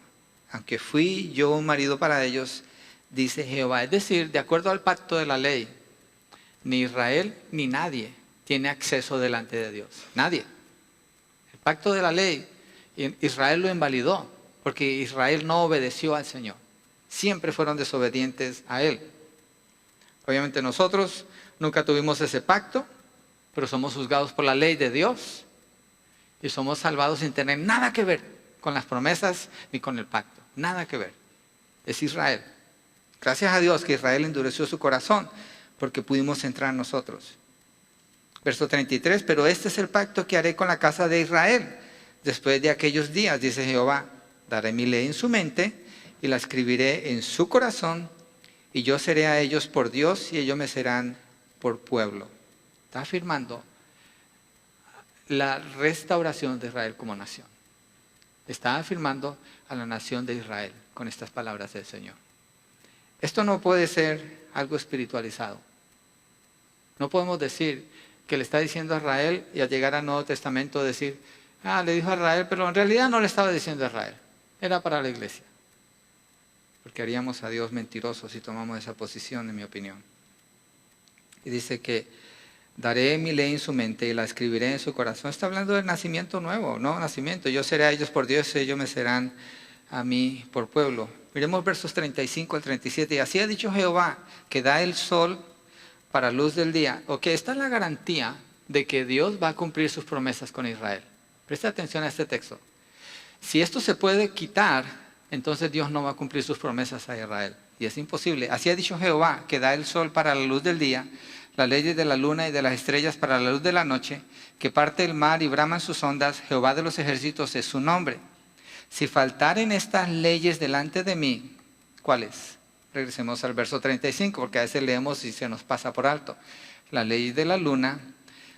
aunque fui yo un marido para ellos, dice Jehová. Es decir, de acuerdo al pacto de la ley, ni Israel ni nadie tiene acceso delante de Dios. Nadie. El pacto de la ley, Israel lo invalidó, porque Israel no obedeció al Señor. Siempre fueron desobedientes a Él. Obviamente nosotros nunca tuvimos ese pacto, pero somos juzgados por la ley de Dios y somos salvados sin tener nada que ver con las promesas ni con el pacto. Nada que ver. Es Israel. Gracias a Dios que Israel endureció su corazón porque pudimos entrar nosotros. Verso 33, pero este es el pacto que haré con la casa de Israel. Después de aquellos días, dice Jehová, daré mi ley en su mente y la escribiré en su corazón, y yo seré a ellos por Dios y ellos me serán por pueblo. Está afirmando la restauración de Israel como nación. Está afirmando a la nación de Israel con estas palabras del Señor. Esto no puede ser algo espiritualizado. No podemos decir que le está diciendo a Israel y al llegar al Nuevo Testamento decir, le dijo a Israel, pero en realidad no le estaba diciendo a Israel. Era para la iglesia. Porque haríamos a Dios mentirosos si tomamos esa posición, en mi opinión. Y dice que daré mi ley en su mente y la escribiré en su corazón. Está hablando del nacimiento nuevo, no nacimiento. Yo seré a ellos por Dios y ellos me serán a mí por pueblo. Miremos versos 35 al 37. Y así ha dicho Jehová, que da el sol para luz del día. Ok, esta es la garantía de que Dios va a cumplir sus promesas con Israel. Presta atención a este texto. Si esto se puede quitar, entonces Dios no va a cumplir sus promesas a Israel. Y es imposible. Así ha dicho Jehová, que da el sol para la luz del día, las leyes de la luna y de las estrellas para la luz de la noche, que parte el mar y braman sus ondas, Jehová de los ejércitos es su nombre. Si faltaren estas leyes delante de mí, ¿cuáles? Regresemos al verso 35, porque a veces leemos y se nos pasa por alto. Las leyes de la luna,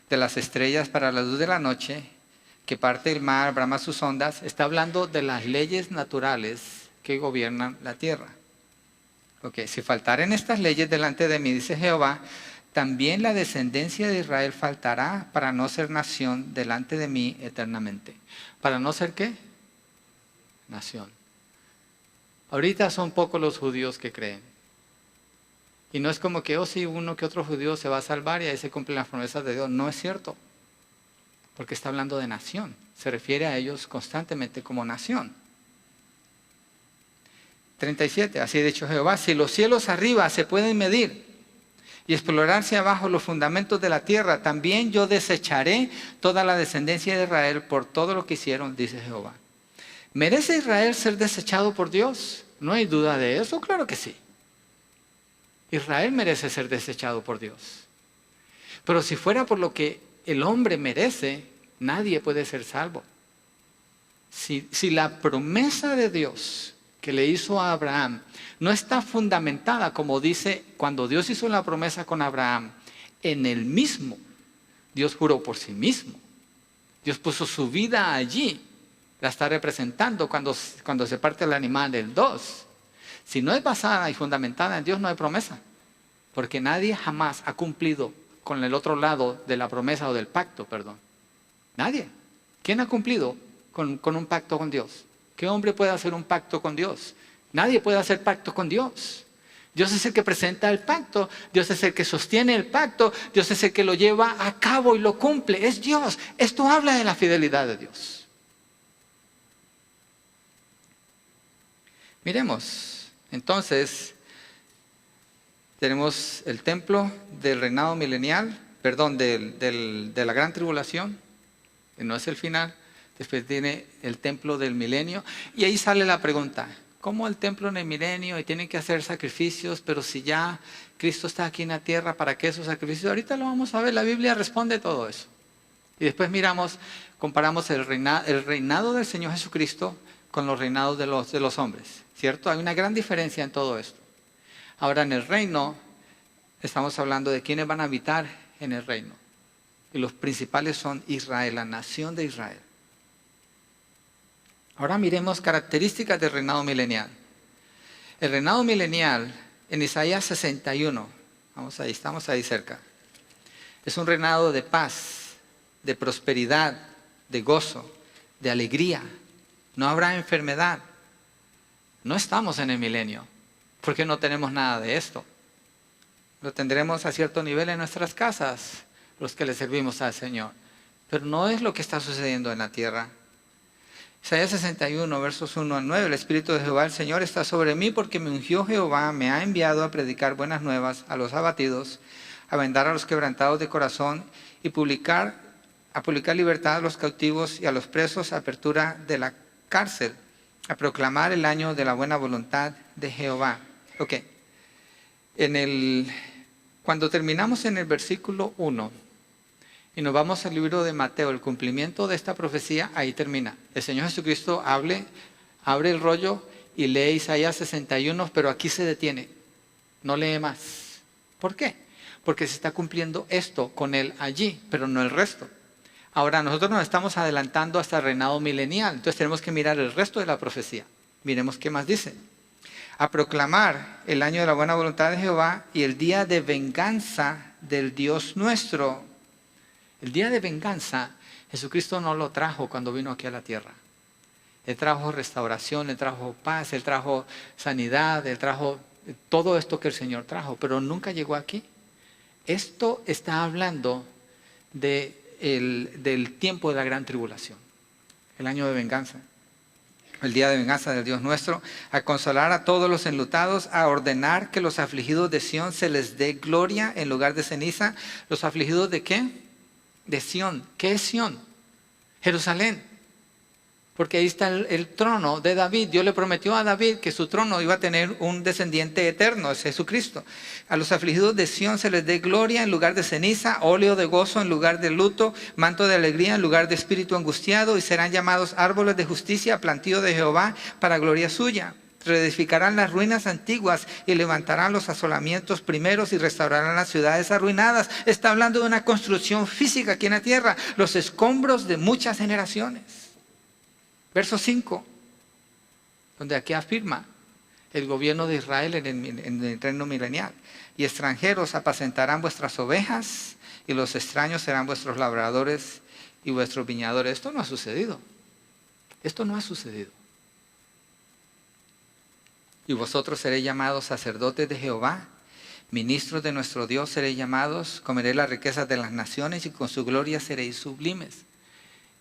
de las estrellas para la luz de la noche, que parte el mar, brama sus ondas. Está hablando de las leyes naturales que gobiernan la tierra. Ok, si faltaren estas leyes delante de mí, dice Jehová, también la descendencia de Israel faltará para no ser nación delante de mí eternamente. ¿Para no ser qué? Nación. Ahorita son pocos los judíos que creen. Y no es como que, oh sí, uno que otro judío se va a salvar y ahí se cumplen las promesas de Dios. No es cierto. Porque está hablando de nación. Se refiere a ellos constantemente como nación. 37. Así ha dicho Jehová, si los cielos arriba se pueden medir y explorarse abajo los fundamentos de la tierra, también yo desecharé toda la descendencia de Israel por todo lo que hicieron, dice Jehová. ¿Merece Israel ser desechado por Dios? No hay duda de eso, claro que sí. Israel merece ser desechado por Dios. Pero si fuera por lo que el hombre merece, nadie puede ser salvo. Si la promesa de Dios que le hizo a Abraham no está fundamentada, como dice, cuando Dios hizo la promesa con Abraham, en el mismo, Dios juró por sí mismo. Dios puso su vida allí, la está representando cuando se parte el animal del 2. Si no es basada y fundamentada en Dios, no hay promesa. Porque nadie jamás ha cumplido con el otro lado de la promesa o del pacto, perdón. Nadie. ¿Quién ha cumplido con un pacto con Dios? ¿Qué hombre puede hacer un pacto con Dios? Nadie puede hacer pacto con Dios. Dios es el que presenta el pacto, Dios es el que sostiene el pacto, Dios es el que lo lleva a cabo y lo cumple. Es Dios. Esto habla de la fidelidad de Dios. Miremos, entonces, tenemos el templo del reinado milenial, de la gran tribulación, que no es el final. Después tiene el templo del milenio. Y ahí sale la pregunta, ¿cómo el templo en el milenio? Y tienen que hacer sacrificios, pero si ya Cristo está aquí en la tierra, ¿para qué esos sacrificios? Ahorita lo vamos a ver, la Biblia responde todo eso. Y después comparamos el reinado del Señor Jesucristo con los reinados de los hombres, ¿cierto? Hay una gran diferencia en todo esto. Ahora en el reino, estamos hablando de quiénes van a habitar en el reino. Y los principales son Israel, la nación de Israel. Ahora miremos características del reinado milenial. El reinado milenial en Isaías 61, estamos ahí cerca. Es un reinado de paz, de prosperidad, de gozo, de alegría. No habrá enfermedad. No estamos en el milenio, porque no tenemos nada de esto. Lo tendremos a cierto nivel en nuestras casas, los que le servimos al Señor. Pero no es lo que está sucediendo en la tierra. Isaías 61, versos 1 al 9. El Espíritu de Jehová, el Señor, está sobre mí porque me ungió Jehová, me ha enviado a predicar buenas nuevas a los abatidos, a vendar a los quebrantados de corazón y a publicar libertad a los cautivos y a los presos, apertura de la cárcel, a proclamar el año de la buena voluntad de Jehová. Ok. Cuando terminamos en el versículo 1 y nos vamos al libro de Mateo, el cumplimiento de esta profecía, ahí termina. El Señor Jesucristo abre el rollo y lee Isaías 61, pero aquí se detiene. No lee más. ¿Por qué? Porque se está cumpliendo esto con él allí, pero no el resto. Ahora, nosotros nos estamos adelantando hasta el reinado milenial, entonces tenemos que mirar el resto de la profecía. Miremos qué más dice. A proclamar el año de la buena voluntad de Jehová y el día de venganza del Dios nuestro. El día de venganza, Jesucristo no lo trajo cuando vino aquí a la tierra. Él trajo restauración, Él trajo paz, Él trajo sanidad, Él trajo todo esto que el Señor trajo, pero nunca llegó aquí. Esto está hablando del tiempo de la gran tribulación, el año de venganza. El día de venganza del Dios nuestro, a consolar a todos los enlutados, a ordenar que los afligidos de Sión se les dé gloria en lugar de ceniza. ¿Los afligidos de qué? de Sión. ¿Qué es Sión? Jerusalén. Porque ahí está el trono de David. Dios le prometió a David que su trono iba a tener un descendiente eterno, es Jesucristo. A los afligidos de Sión se les dé gloria en lugar de ceniza, óleo de gozo en lugar de luto, manto de alegría en lugar de espíritu angustiado, y serán llamados árboles de justicia, plantío de Jehová para gloria suya. Reedificarán las ruinas antiguas y levantarán los asolamientos primeros y restaurarán las ciudades arruinadas. Está hablando de una construcción física aquí en la tierra, los escombros de muchas generaciones. Verso 5, donde aquí afirma el gobierno de Israel en el reino milenial. Y extranjeros apacentarán vuestras ovejas, y los extraños serán vuestros labradores y vuestros viñadores. Esto no ha sucedido. Esto no ha sucedido. Y vosotros seréis llamados sacerdotes de Jehová, ministros de nuestro Dios seréis llamados, comeréis las riquezas de las naciones y con su gloria seréis sublimes.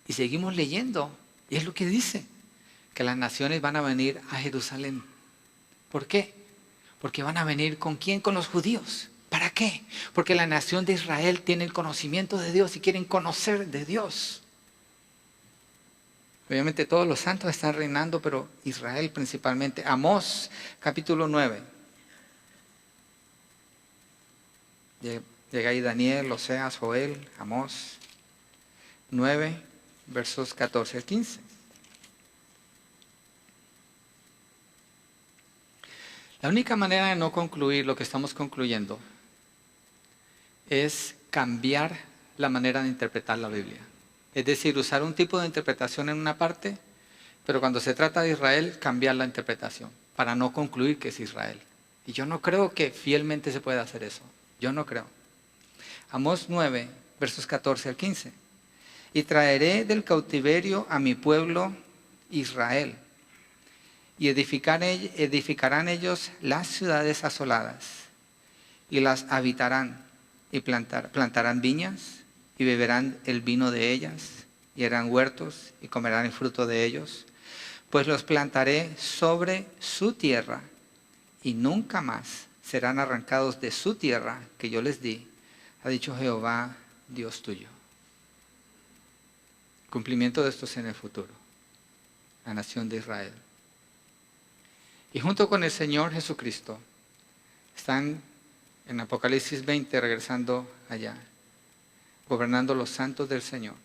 Y seguimos leyendo. Y es lo que dice, que las naciones van a venir a Jerusalén. ¿Por qué? Porque van a venir ¿con quién? Con los judíos. ¿Para qué? Porque la nación de Israel tiene el conocimiento de Dios y quieren conocer de Dios. Obviamente todos los santos están reinando, pero Israel principalmente. Amós, capítulo 9. Llega ahí Daniel, Oseas, Joel, Amós 9. Versos 14 al 15. La única manera de no concluir lo que estamos concluyendo es cambiar la manera de interpretar la Biblia. Es decir, usar un tipo de interpretación en una parte, pero cuando se trata de Israel, cambiar la interpretación para no concluir que es Israel. Y yo no creo que fielmente se pueda hacer eso. Yo no creo. Amós 9, versos 14 al 15. Y traeré del cautiverio a mi pueblo Israel, y edificarán ellos las ciudades asoladas, y las habitarán, y plantarán viñas, y beberán el vino de ellas, y harán huertos, y comerán el fruto de ellos, pues los plantaré sobre su tierra, y nunca más serán arrancados de su tierra que yo les di, ha dicho Jehová, Dios tuyo. Cumplimiento de esto es en el futuro, la nación de Israel. Y junto con el Señor Jesucristo, están en Apocalipsis 20 regresando allá, gobernando los santos del Señor.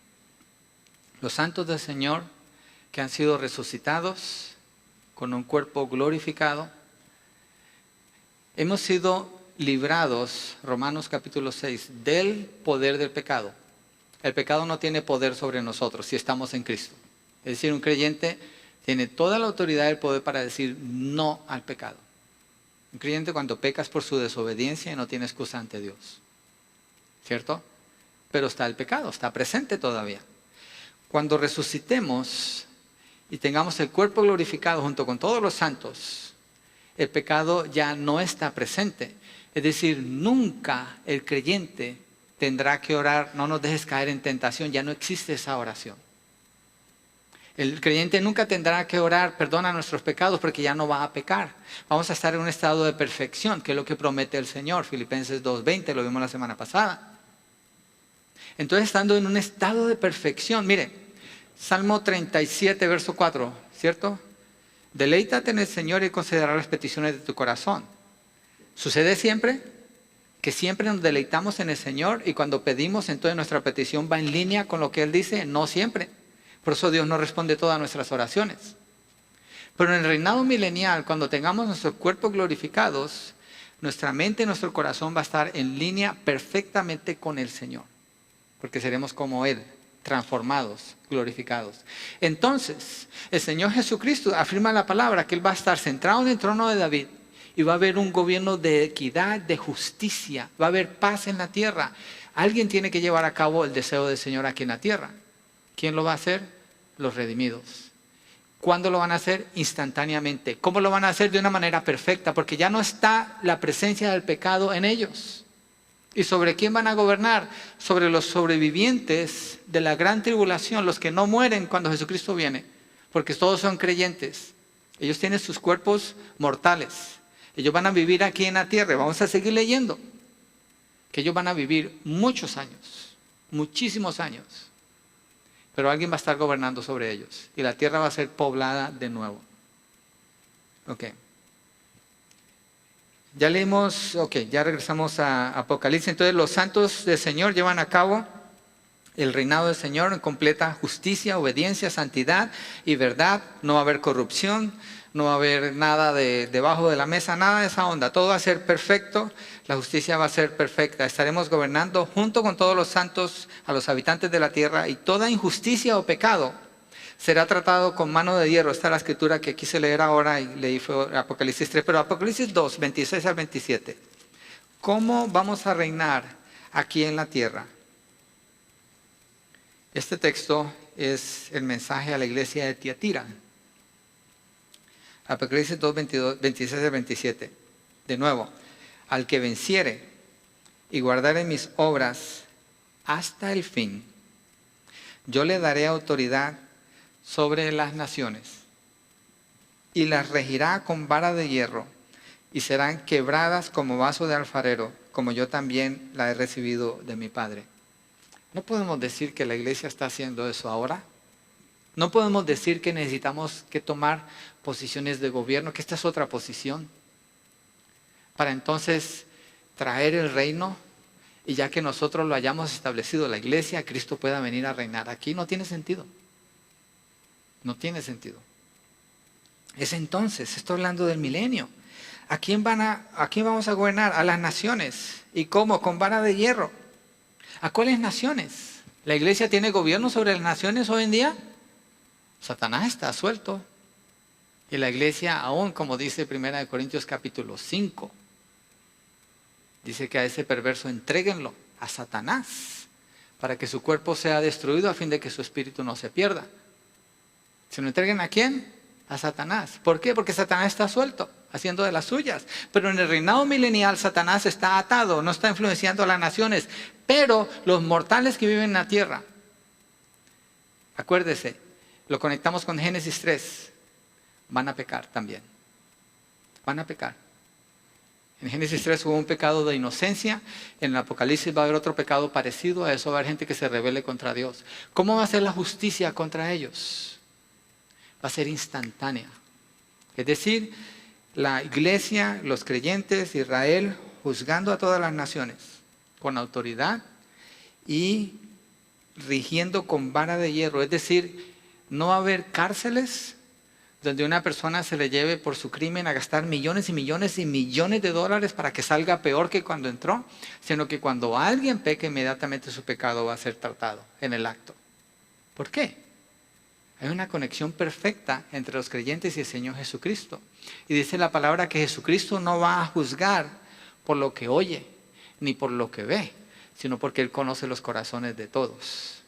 Los santos del Señor que han sido resucitados con un cuerpo glorificado. Hemos sido librados, Romanos capítulo 6, del poder del pecado. El pecado no tiene poder sobre nosotros si estamos en Cristo. Es decir, un creyente tiene toda la autoridad y el poder para decir no al pecado. Un creyente cuando pecas por su desobediencia no tiene excusa ante Dios. ¿Cierto? Pero está el pecado, está presente todavía. Cuando resucitemos y tengamos el cuerpo glorificado junto con todos los santos, el pecado ya no está presente. Es decir, nunca el creyente tendrá que orar, no nos dejes caer en tentación, ya no existe esa oración. El creyente nunca tendrá que orar, perdona nuestros pecados, porque ya no va a pecar. Vamos a estar en un estado de perfección, que es lo que promete el Señor. Filipenses 2:20, lo vimos la semana pasada. Entonces, estando en un estado de perfección, mire, Salmo 37, verso 4, ¿cierto? Deleítate en el Señor y considerará las peticiones de tu corazón. ¿Sucede siempre? Que siempre nos deleitamos en el Señor y cuando pedimos, entonces nuestra petición va en línea con lo que Él dice. No siempre. Por eso Dios no responde todas nuestras oraciones. Pero en el reinado milenial, cuando tengamos nuestros cuerpos glorificados, nuestra mente y nuestro corazón va a estar en línea perfectamente con el Señor. Porque seremos como Él, transformados, glorificados. Entonces, el Señor Jesucristo afirma la palabra que Él va a estar centrado en el trono de David. Y va a haber un gobierno de equidad, de justicia. Va a haber paz en la tierra. Alguien tiene que llevar a cabo el deseo del Señor aquí en la tierra. ¿Quién lo va a hacer? Los redimidos. ¿Cuándo lo van a hacer? Instantáneamente. ¿Cómo lo van a hacer? De una manera perfecta, porque ya no está la presencia del pecado en ellos. ¿Y sobre quién van a gobernar? Sobre los sobrevivientes de la gran tribulación, los que no mueren cuando Jesucristo viene, porque todos son creyentes. Ellos tienen sus cuerpos mortales. Ellos van a vivir aquí en la tierra. Vamos a seguir leyendo que ellos van a vivir muchos años. muchísimos años. Pero alguien va a estar gobernando sobre ellos y la tierra va a ser poblada de nuevo. Ok. Ya leímos, ya regresamos a Apocalipsis. Entonces los santos del Señor llevan a cabo el reinado del Señor en completa justicia, obediencia, santidad y verdad. No va a haber corrupción, no va a haber nada debajo de la mesa, nada de esa onda. Todo va a ser perfecto, la justicia va a ser perfecta. Estaremos gobernando junto con todos los santos a los habitantes de la tierra y toda injusticia o pecado será tratado con mano de hierro. Esta es la escritura que quise leer ahora y leí fue Apocalipsis 3, pero Apocalipsis 2, 26 al 27. ¿Cómo vamos a reinar aquí en la tierra? Este texto es el mensaje a la iglesia de Tiatira. Apocalipsis 2, 26 al 27. De nuevo, al que venciere y guardare mis obras hasta el fin, yo le daré autoridad sobre las naciones y las regirá con vara de hierro y serán quebradas como vaso de alfarero, como yo también la he recibido de mi Padre. No podemos decir que la iglesia está haciendo eso ahora. No podemos decir que necesitamos que tomar posiciones de gobierno, que esta es otra posición, para entonces traer el reino y ya que nosotros lo hayamos establecido, la iglesia, Cristo pueda venir a reinar aquí. No tiene sentido. No tiene sentido. Es entonces, estoy hablando del milenio. ¿A quién vamos a gobernar? A las naciones. ¿Y cómo? Con vara de hierro. ¿A cuáles naciones? ¿La iglesia tiene gobierno sobre las naciones hoy en día? Satanás está suelto. Y la iglesia aún, como dice 1 Corintios capítulo 5, dice que a ese perverso entréguenlo a Satanás para que su cuerpo sea destruido a fin de que su espíritu no se pierda. ¿Se lo entreguen a quién? A Satanás. ¿Por qué? Porque Satanás está suelto, haciendo de las suyas. Pero en el reinado milenial Satanás está atado, no está influenciando a las naciones. Pero los mortales que viven en la tierra, acuérdese, lo conectamos con Génesis 3, van a pecar también. Van a pecar. En Génesis 3 hubo un pecado de inocencia, en el Apocalipsis va a haber otro pecado parecido, a eso va a haber gente que se rebele contra Dios. ¿Cómo va a ser la justicia contra ellos? Va a ser instantánea. Es decir, la iglesia, los creyentes, Israel, juzgando a todas las naciones con autoridad y rigiendo con vara de hierro. Es decir, no va a haber cárceles donde una persona se le lleve por su crimen a gastar millones y millones y millones de dólares para que salga peor que cuando entró, sino que cuando alguien peque, inmediatamente su pecado va a ser tratado en el acto. ¿Por qué? Hay una conexión perfecta entre los creyentes y el Señor Jesucristo. Y dice la palabra que Jesucristo no va a juzgar por lo que oye, ni por lo que ve, sino porque Él conoce los corazones de todos.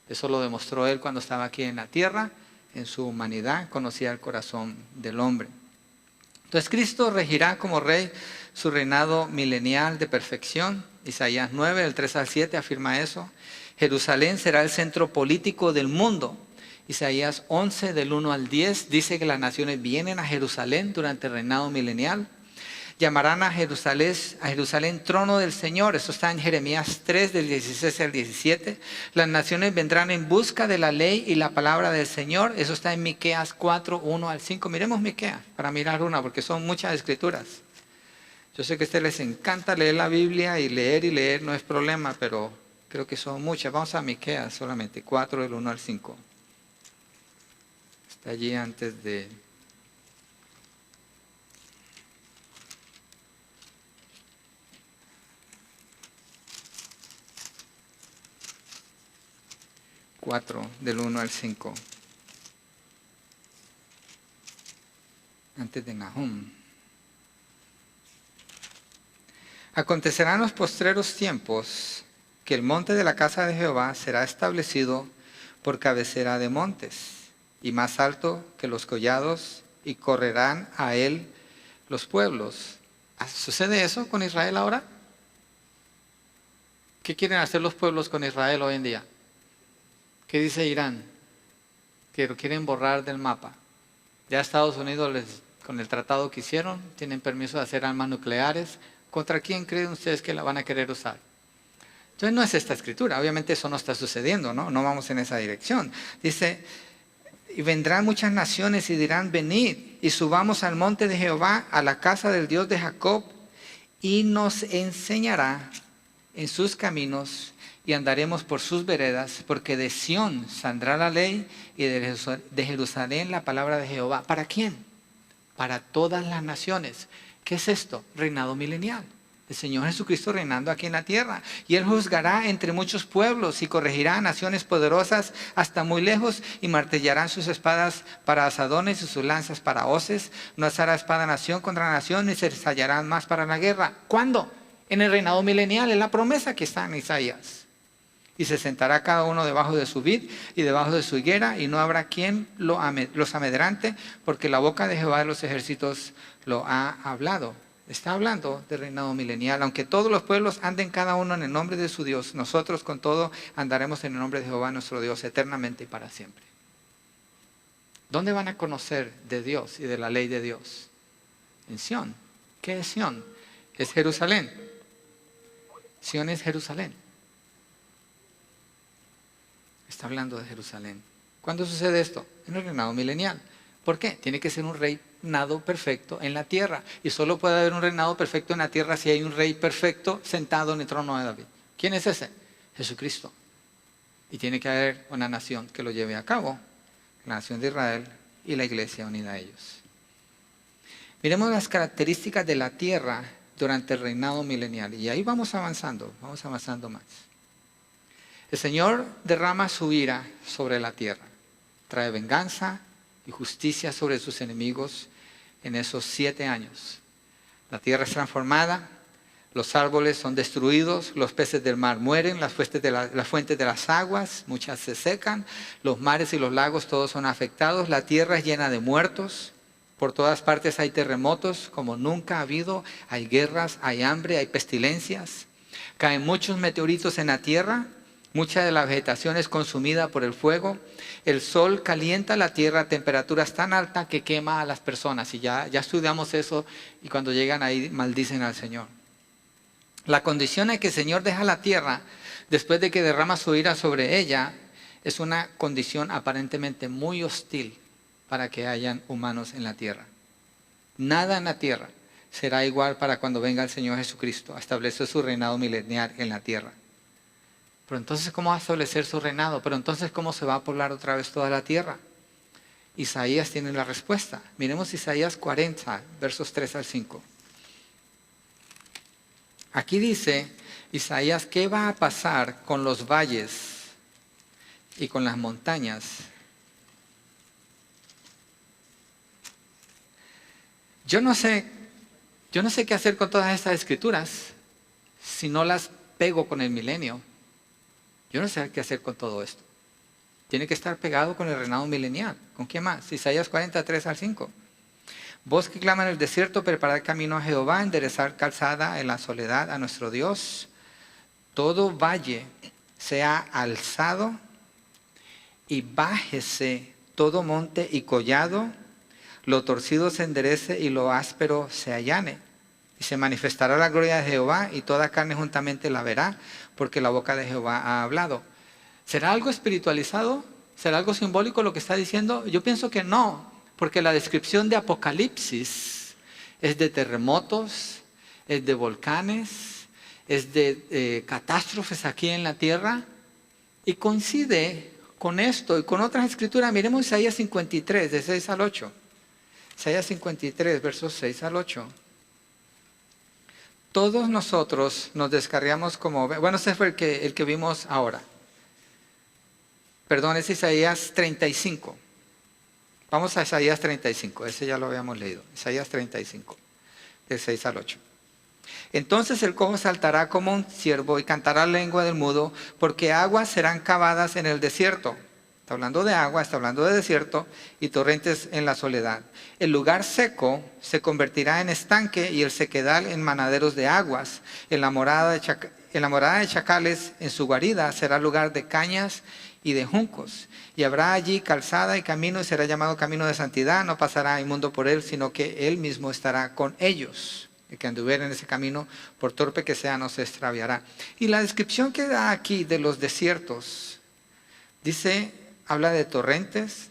Eso lo demostró Él cuando estaba aquí en la tierra, en su humanidad, conocía el corazón del hombre. Entonces Cristo regirá como rey su reinado milenial de perfección. Isaías 9, del 3 al 7 afirma eso. Jerusalén será el centro político del mundo. Isaías 11, del 1 al 10, dice que las naciones vienen a Jerusalén durante el reinado milenial. Llamarán a Jerusalén trono del Señor. Eso está en Jeremías 3, del 16 al 17. Las naciones vendrán en busca de la ley y la palabra del Señor. Eso está en Miqueas 4, 1 al 5. Miremos Miqueas para mirar una, porque son muchas escrituras. Yo sé que a ustedes les encanta leer la Biblia y leer no es problema, pero creo que son muchas. Vamos a Miqueas solamente, 4, del 1 al 5. Está allí antes de... del 1 al 5. Antes de Nahum. Acontecerá en los postreros tiempos que el monte de la casa de Jehová será establecido por cabecera de montes y más alto que los collados, y correrán a él los pueblos. ¿Sucede eso con Israel ahora? ¿Qué quieren hacer los pueblos con Israel hoy en día? ¿Qué dice Irán? Que lo quieren borrar del mapa. Ya Estados Unidos, con el tratado que hicieron, tienen permiso de hacer armas nucleares. ¿Contra quién creen ustedes que la van a querer usar? Entonces no es esta escritura, obviamente eso no está sucediendo, ¿no? No vamos en esa dirección. Dice, y vendrán muchas naciones y dirán, venid y subamos al monte de Jehová, a la casa del Dios de Jacob, y nos enseñará en sus caminos y andaremos por sus veredas, porque de Sión saldrá la ley y de Jerusalén la palabra de Jehová. ¿Para quién? Para todas las naciones. ¿Qué es esto? Reinado milenial. El Señor Jesucristo reinando aquí en la tierra. Y Él juzgará entre muchos pueblos y corregirá a naciones poderosas hasta muy lejos y martillarán sus espadas para asadones y sus lanzas para hoces. No alzará espada nación contra nación ni se ensayarán más para la guerra. ¿Cuándo? En el reinado milenial, en la promesa que está en Isaías. Y se sentará cada uno debajo de su vid y debajo de su higuera y no habrá quien los amedrante porque la boca de Jehová de los ejércitos lo ha hablado. Está hablando del reinado milenial. Aunque todos los pueblos anden cada uno en el nombre de su Dios, nosotros con todo andaremos en el nombre de Jehová nuestro Dios eternamente y para siempre. ¿Dónde van a conocer de Dios y de la ley de Dios? En Sión. ¿Qué es Sión? Es Jerusalén. Sión es Jerusalén. Está hablando de Jerusalén. ¿Cuándo sucede esto? En el reinado milenial. ¿Por qué? Tiene que ser un reinado perfecto en la tierra. Y solo puede haber un reinado perfecto en la tierra si hay un rey perfecto sentado en el trono de David. ¿Quién es ese? Jesucristo. Y tiene que haber una nación que lo lleve a cabo. La nación de Israel y la iglesia unida a ellos. Miremos las características de la tierra durante el reinado milenial. Y ahí vamos avanzando más. El Señor derrama su ira sobre la tierra. Trae venganza y justicia sobre sus enemigos en esos 7 años. La tierra es transformada, los árboles son destruidos, los peces del mar mueren, las fuentes de las aguas, muchas se secan, los mares y los lagos todos son afectados, la tierra es llena de muertos, por todas partes hay terremotos como nunca ha habido, hay guerras, hay hambre, hay pestilencias, caen muchos meteoritos en la tierra. Mucha de la vegetación es consumida por el fuego. El sol calienta la tierra a temperaturas tan altas que quema a las personas. Y ya estudiamos eso y cuando llegan ahí maldicen al Señor. La condición en que el Señor deja la tierra después de que derrama su ira sobre ella es una condición aparentemente muy hostil para que hayan humanos en la tierra. Nada en la tierra será igual para cuando venga el Señor Jesucristo a establecer su reinado milenial en la tierra. Pero entonces, ¿cómo va a establecer su reinado? Pero entonces, ¿cómo se va a poblar otra vez toda la tierra? Isaías tiene la respuesta. Miremos Isaías 40, versos 3 al 5. Aquí dice Isaías, ¿qué va a pasar con los valles y con las montañas? Yo no sé qué hacer con todas estas escrituras si no las pego con el milenio. Yo no sé qué hacer con todo esto. Tiene que estar pegado con el reinado milenial. ¿Con qué más? Isaías 43 al 5. Voz que clama en el desierto, preparad camino a Jehová, enderezar calzada en la soledad a nuestro Dios. Todo valle sea alzado y bájese todo monte y collado. Lo torcido se enderece y lo áspero se allane. Y se manifestará la gloria de Jehová y toda carne juntamente la verá, porque la boca de Jehová ha hablado. ¿Será algo espiritualizado? ¿Será algo simbólico lo que está diciendo? Yo pienso que no, porque la descripción de Apocalipsis es de terremotos, es de volcanes, es de catástrofes aquí en la tierra, y coincide con esto y con otras escrituras. Miremos Isaías 53, de 6 al 8. Isaías 53, versos 6 al 8. Todos nosotros nos descarriamos como... Bueno, ese fue el que vimos ahora. Perdón, es Isaías 35. Vamos a Isaías 35, ese ya lo habíamos leído. Isaías 35, del 6 al 8. Entonces el cojo saltará como un ciervo y cantará lengua del mudo, porque aguas serán cavadas en el desierto. Está hablando de agua, está hablando de desierto y torrentes en la soledad. El lugar seco se convertirá en estanque y el sequedal en manaderos de aguas. En la morada de chacales, en su guarida, será lugar de cañas y de juncos. Y habrá allí calzada y camino y será llamado camino de santidad. No pasará inmundo por él, sino que él mismo estará con ellos. El que anduviera en ese camino, por torpe que sea, no se extraviará. Y la descripción que da aquí de los desiertos, dice, habla de torrentes.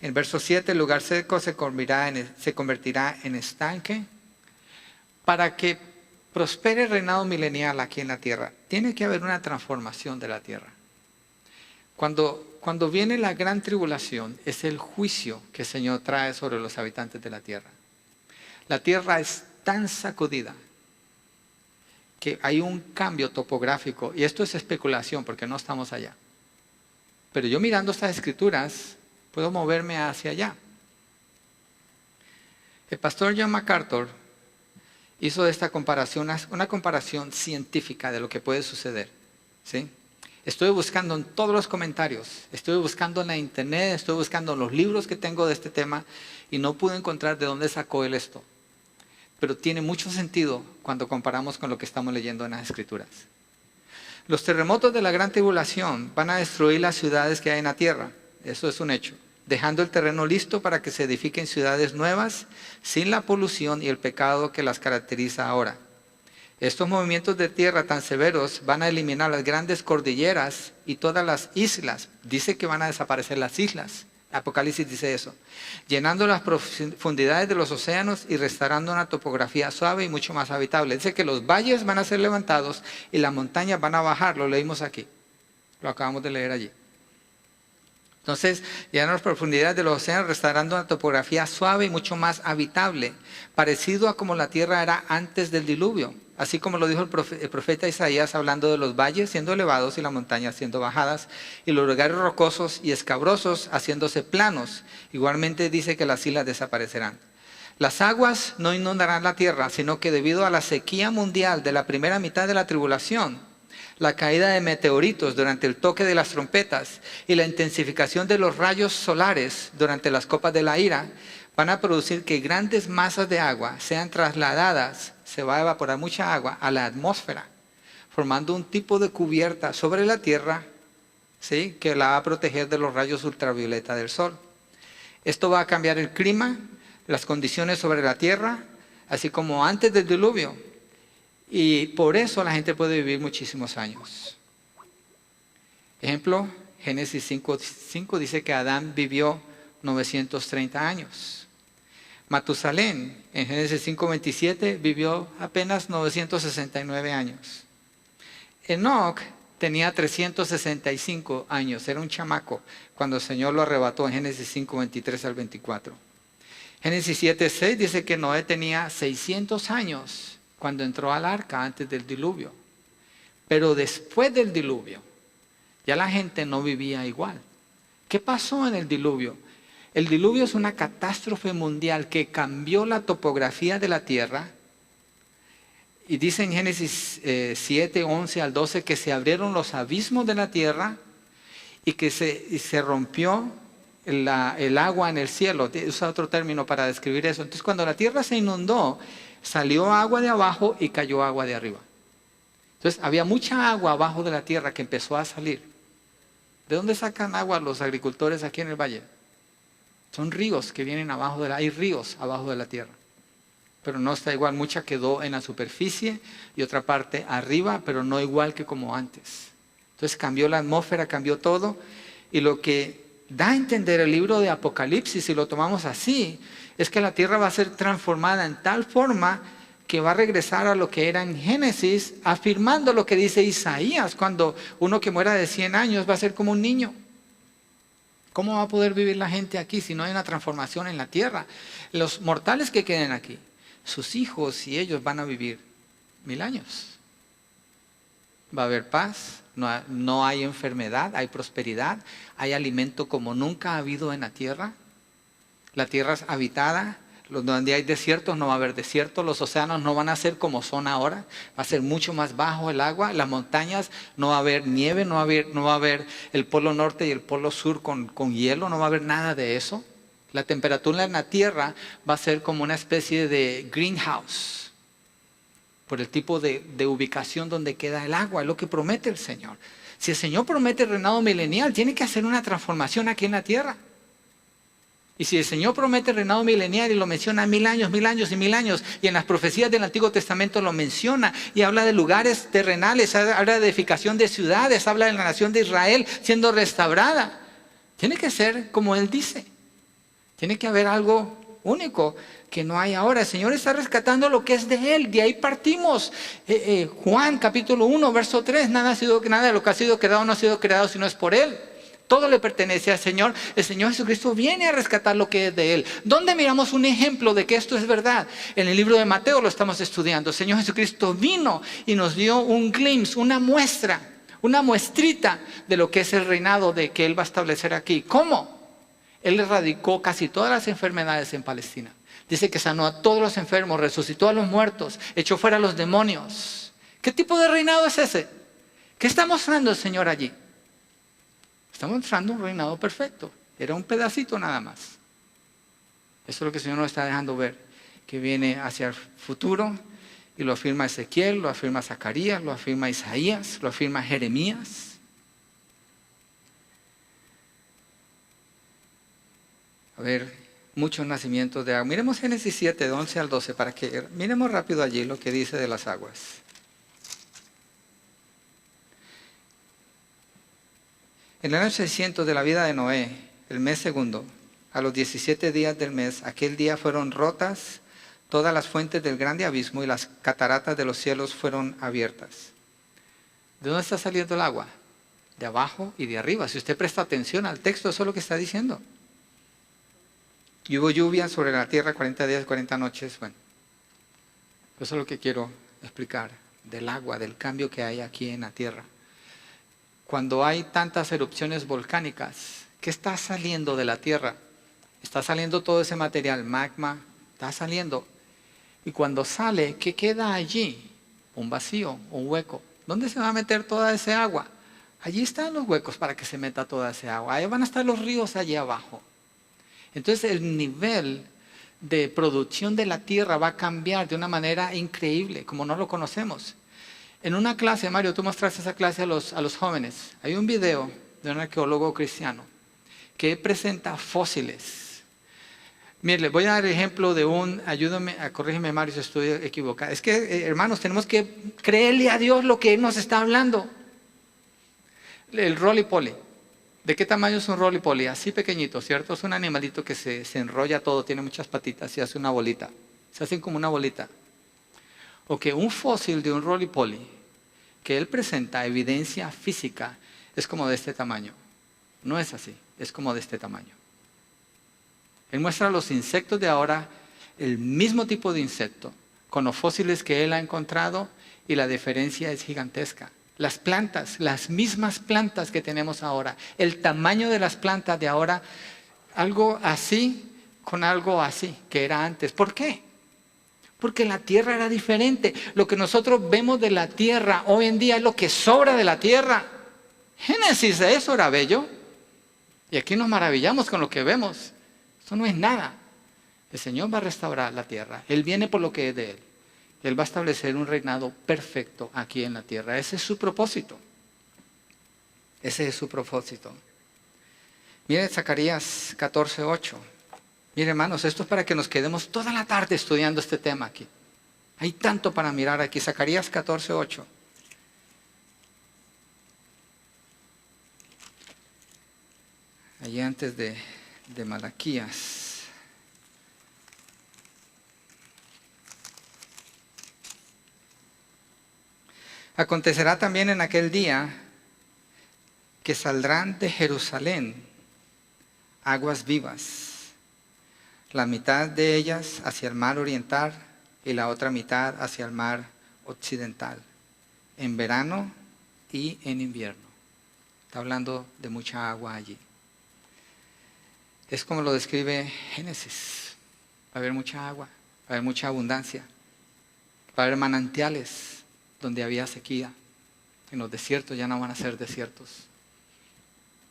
En verso 7, el lugar seco se convertirá en estanque. Para que prospere el reinado milenial aquí en la tierra, tiene que haber una transformación de la tierra. Cuando viene la gran tribulación, es el juicio que el Señor trae sobre los habitantes de la tierra. La tierra es tan sacudida que hay un cambio topográfico, y esto es especulación porque no estamos allá. Pero yo mirando estas escrituras, puedo moverme hacia allá. El pastor John MacArthur hizo de esta comparación una comparación científica de lo que puede suceder, ¿sí? Estuve buscando en todos los comentarios, estuve buscando en la internet, estuve buscando en los libros que tengo de este tema y no pude encontrar de dónde sacó él esto. Pero tiene mucho sentido cuando comparamos con lo que estamos leyendo en las Escrituras. Los terremotos de la gran tribulación van a destruir las ciudades que hay en la tierra, eso es un hecho, dejando el terreno listo para que se edifiquen ciudades nuevas sin la polución y el pecado que las caracteriza ahora. Estos movimientos de tierra tan severos van a eliminar las grandes cordilleras y todas las islas. Dice que van a desaparecer las islas. Apocalipsis dice eso. Llenando las profundidades de los océanos y restaurando una topografía suave y mucho más habitable. Dice que los valles van a ser levantados y las montañas van a bajar. Lo leímos aquí. Lo acabamos de leer allí. Entonces, llenando las profundidades de los océanos, restaurando una topografía suave y mucho más habitable. Parecido a como la tierra era antes del diluvio. Así como lo dijo el profeta Isaías hablando de los valles siendo elevados y las montañas siendo bajadas y los lugares rocosos y escabrosos haciéndose planos. Igualmente dice que las islas desaparecerán. Las aguas no inundarán la tierra, sino que debido a la sequía mundial de la primera mitad de la tribulación, la caída de meteoritos durante el toque de las trompetas y la intensificación de los rayos solares durante las copas de la ira, van a producir que grandes masas de agua sean trasladadas, se va a evaporar mucha agua, a la atmósfera, formando un tipo de cubierta sobre la tierra, ¿sí?, que la va a proteger de los rayos ultravioleta del sol. Esto va a cambiar el clima, las condiciones sobre la tierra, así como antes del diluvio. Y por eso la gente puede vivir muchísimos años. Ejemplo, Génesis 5:5 dice que Adán vivió 930 años. Matusalén, en Génesis 5:27, vivió apenas 969 años. Enoc tenía 365 años, era un chamaco cuando el Señor lo arrebató en Génesis 5:23 al 24. Génesis 7:6 dice que Noé tenía 600 años cuando entró al arca antes del diluvio. Pero después del diluvio, ya la gente no vivía igual. ¿Qué pasó en el diluvio? El diluvio es una catástrofe mundial que cambió la topografía de la tierra. Y dice en Génesis 7:11 al 12 que se abrieron los abismos de la tierra y que se rompió el agua en el cielo. Usa otro término para describir eso. Entonces cuando la tierra se inundó, salió agua de abajo y cayó agua de arriba. Entonces había mucha agua abajo de la tierra que empezó a salir. ¿De dónde sacan agua los agricultores aquí en el valle? Son ríos que vienen abajo hay ríos abajo de la tierra. Pero no está igual, mucha quedó en la superficie y otra parte arriba, pero no igual que como antes. Entonces cambió la atmósfera, cambió todo. Y lo que da a entender el libro de Apocalipsis, si lo tomamos así, es que la tierra va a ser transformada en tal forma que va a regresar a lo que era en Génesis, afirmando lo que dice Isaías, cuando uno que muera de 100 años va a ser como un niño. ¿Cómo va a poder vivir la gente aquí si no hay una transformación en la tierra? Los mortales que queden aquí, sus hijos y ellos van a vivir 1000 años. Va a haber paz, no hay enfermedad, hay prosperidad, hay alimento como nunca ha habido en la tierra. La tierra es habitada, donde hay desiertos no va a haber desiertos, los océanos no van a ser como son ahora, va a ser mucho más bajo el agua, las montañas no va a haber nieve, no va a haber el polo norte y el polo sur con hielo, no va a haber nada de eso. La temperatura en la tierra va a ser como una especie de greenhouse, por el tipo de ubicación donde queda el agua, es lo que promete el Señor. Si el Señor promete el reinado milenial, tiene que hacer una transformación aquí en la tierra. Y si el Señor promete reinado milenial y lo menciona 1000 años, 1000 años y 1000 años, y en las profecías del Antiguo Testamento lo menciona y habla de lugares terrenales, habla de edificación de ciudades, habla de la nación de Israel siendo restaurada, tiene que ser como Él dice. Tiene que haber algo único que no hay ahora. El Señor está rescatando lo que es de Él. De ahí partimos. Juan capítulo 1, verso 3. Nada de lo que ha sido creado no ha sido creado sino es por Él. Todo le pertenece al Señor. El Señor Jesucristo viene a rescatar lo que es de Él. ¿Dónde miramos un ejemplo de que esto es verdad? En el libro de Mateo lo estamos estudiando. El Señor Jesucristo vino y nos dio un glimpse, una muestra, una muestrita de lo que es el reinado de que Él va a establecer aquí. ¿Cómo? Él erradicó casi todas las enfermedades en Palestina. Dice que sanó a todos los enfermos, resucitó a los muertos, echó fuera a los demonios. ¿Qué tipo de reinado es ese? ¿Qué está mostrando el Señor allí? Está mostrando un reinado perfecto. Era un pedacito nada más. Eso es lo que el Señor nos está dejando ver, que viene hacia el futuro, y lo afirma Ezequiel, lo afirma Zacarías, lo afirma Isaías, lo afirma Jeremías. A ver, muchos nacimientos de agua. Miremos Génesis 7, de 11 al 12, para que miremos rápido allí lo que dice de las aguas. En el año 600 de la vida de Noé, el mes segundo, a los 17 días del mes, aquel día fueron rotas todas las fuentes del grande abismo y las cataratas de los cielos fueron abiertas. ¿De dónde está saliendo el agua? De abajo y de arriba. Si usted presta atención al texto, eso es lo que está diciendo. Y hubo lluvia sobre la tierra 40 días y 40 noches. Bueno, eso es lo que quiero explicar del agua, del cambio que hay aquí en la tierra. Cuando hay tantas erupciones volcánicas, ¿qué está saliendo de la tierra? Está saliendo todo ese material, magma, está saliendo. Y cuando sale, ¿qué queda allí? Un vacío, un hueco. ¿Dónde se va a meter toda esa agua? Allí están los huecos para que se meta toda esa agua. Ahí van a estar los ríos allí abajo. Entonces el nivel de producción de la tierra va a cambiar de una manera increíble, como no lo conocemos. En una clase, Mario, tú mostraste esa clase a los jóvenes. Hay un video de un arqueólogo cristiano que presenta fósiles. Mire, les voy a dar el ejemplo de ayúdame, corrígeme Mario si estoy equivocado. Es que, hermanos, tenemos que creerle a Dios lo que Él nos está hablando. El roly-poly. ¿De qué tamaño es un roly-poly? Así pequeñito, ¿cierto? Es un animalito que se enrolla todo, tiene muchas patitas y hace una bolita. Se hacen como una bolita. O que un fósil de un roly-poly, que él presenta evidencia física, es como de este tamaño. No es así, es como de este tamaño. Él muestra los insectos de ahora, el mismo tipo de insecto, con los fósiles que él ha encontrado, y la diferencia es gigantesca. Las plantas, las mismas plantas que tenemos ahora, el tamaño de las plantas de ahora, algo así con algo así que era antes. ¿Por qué? Porque la tierra era diferente. Lo que nosotros vemos de la tierra hoy en día es lo que sobra de la tierra. Génesis, eso era bello. Y aquí nos maravillamos con lo que vemos. Eso no es nada. El Señor va a restaurar la tierra. Él viene por lo que es de Él. Él va a establecer un reinado perfecto aquí en la tierra. Ese es su propósito. Ese es su propósito. Miren Zacarías 14:8. Miren, hermanos, esto es para que nos quedemos toda la tarde estudiando este tema aquí. Hay tanto para mirar aquí. Zacarías 14:8. Allí antes de Malaquías. Acontecerá también en aquel día que saldrán de Jerusalén aguas vivas, la mitad de ellas hacia el mar oriental y la otra mitad hacia el mar occidental, en verano y en invierno. Está hablando de mucha agua allí. Es como lo describe Génesis. Va a haber mucha agua, va a haber mucha abundancia, va a haber manantiales donde había sequía. En los desiertos ya no van a ser desiertos.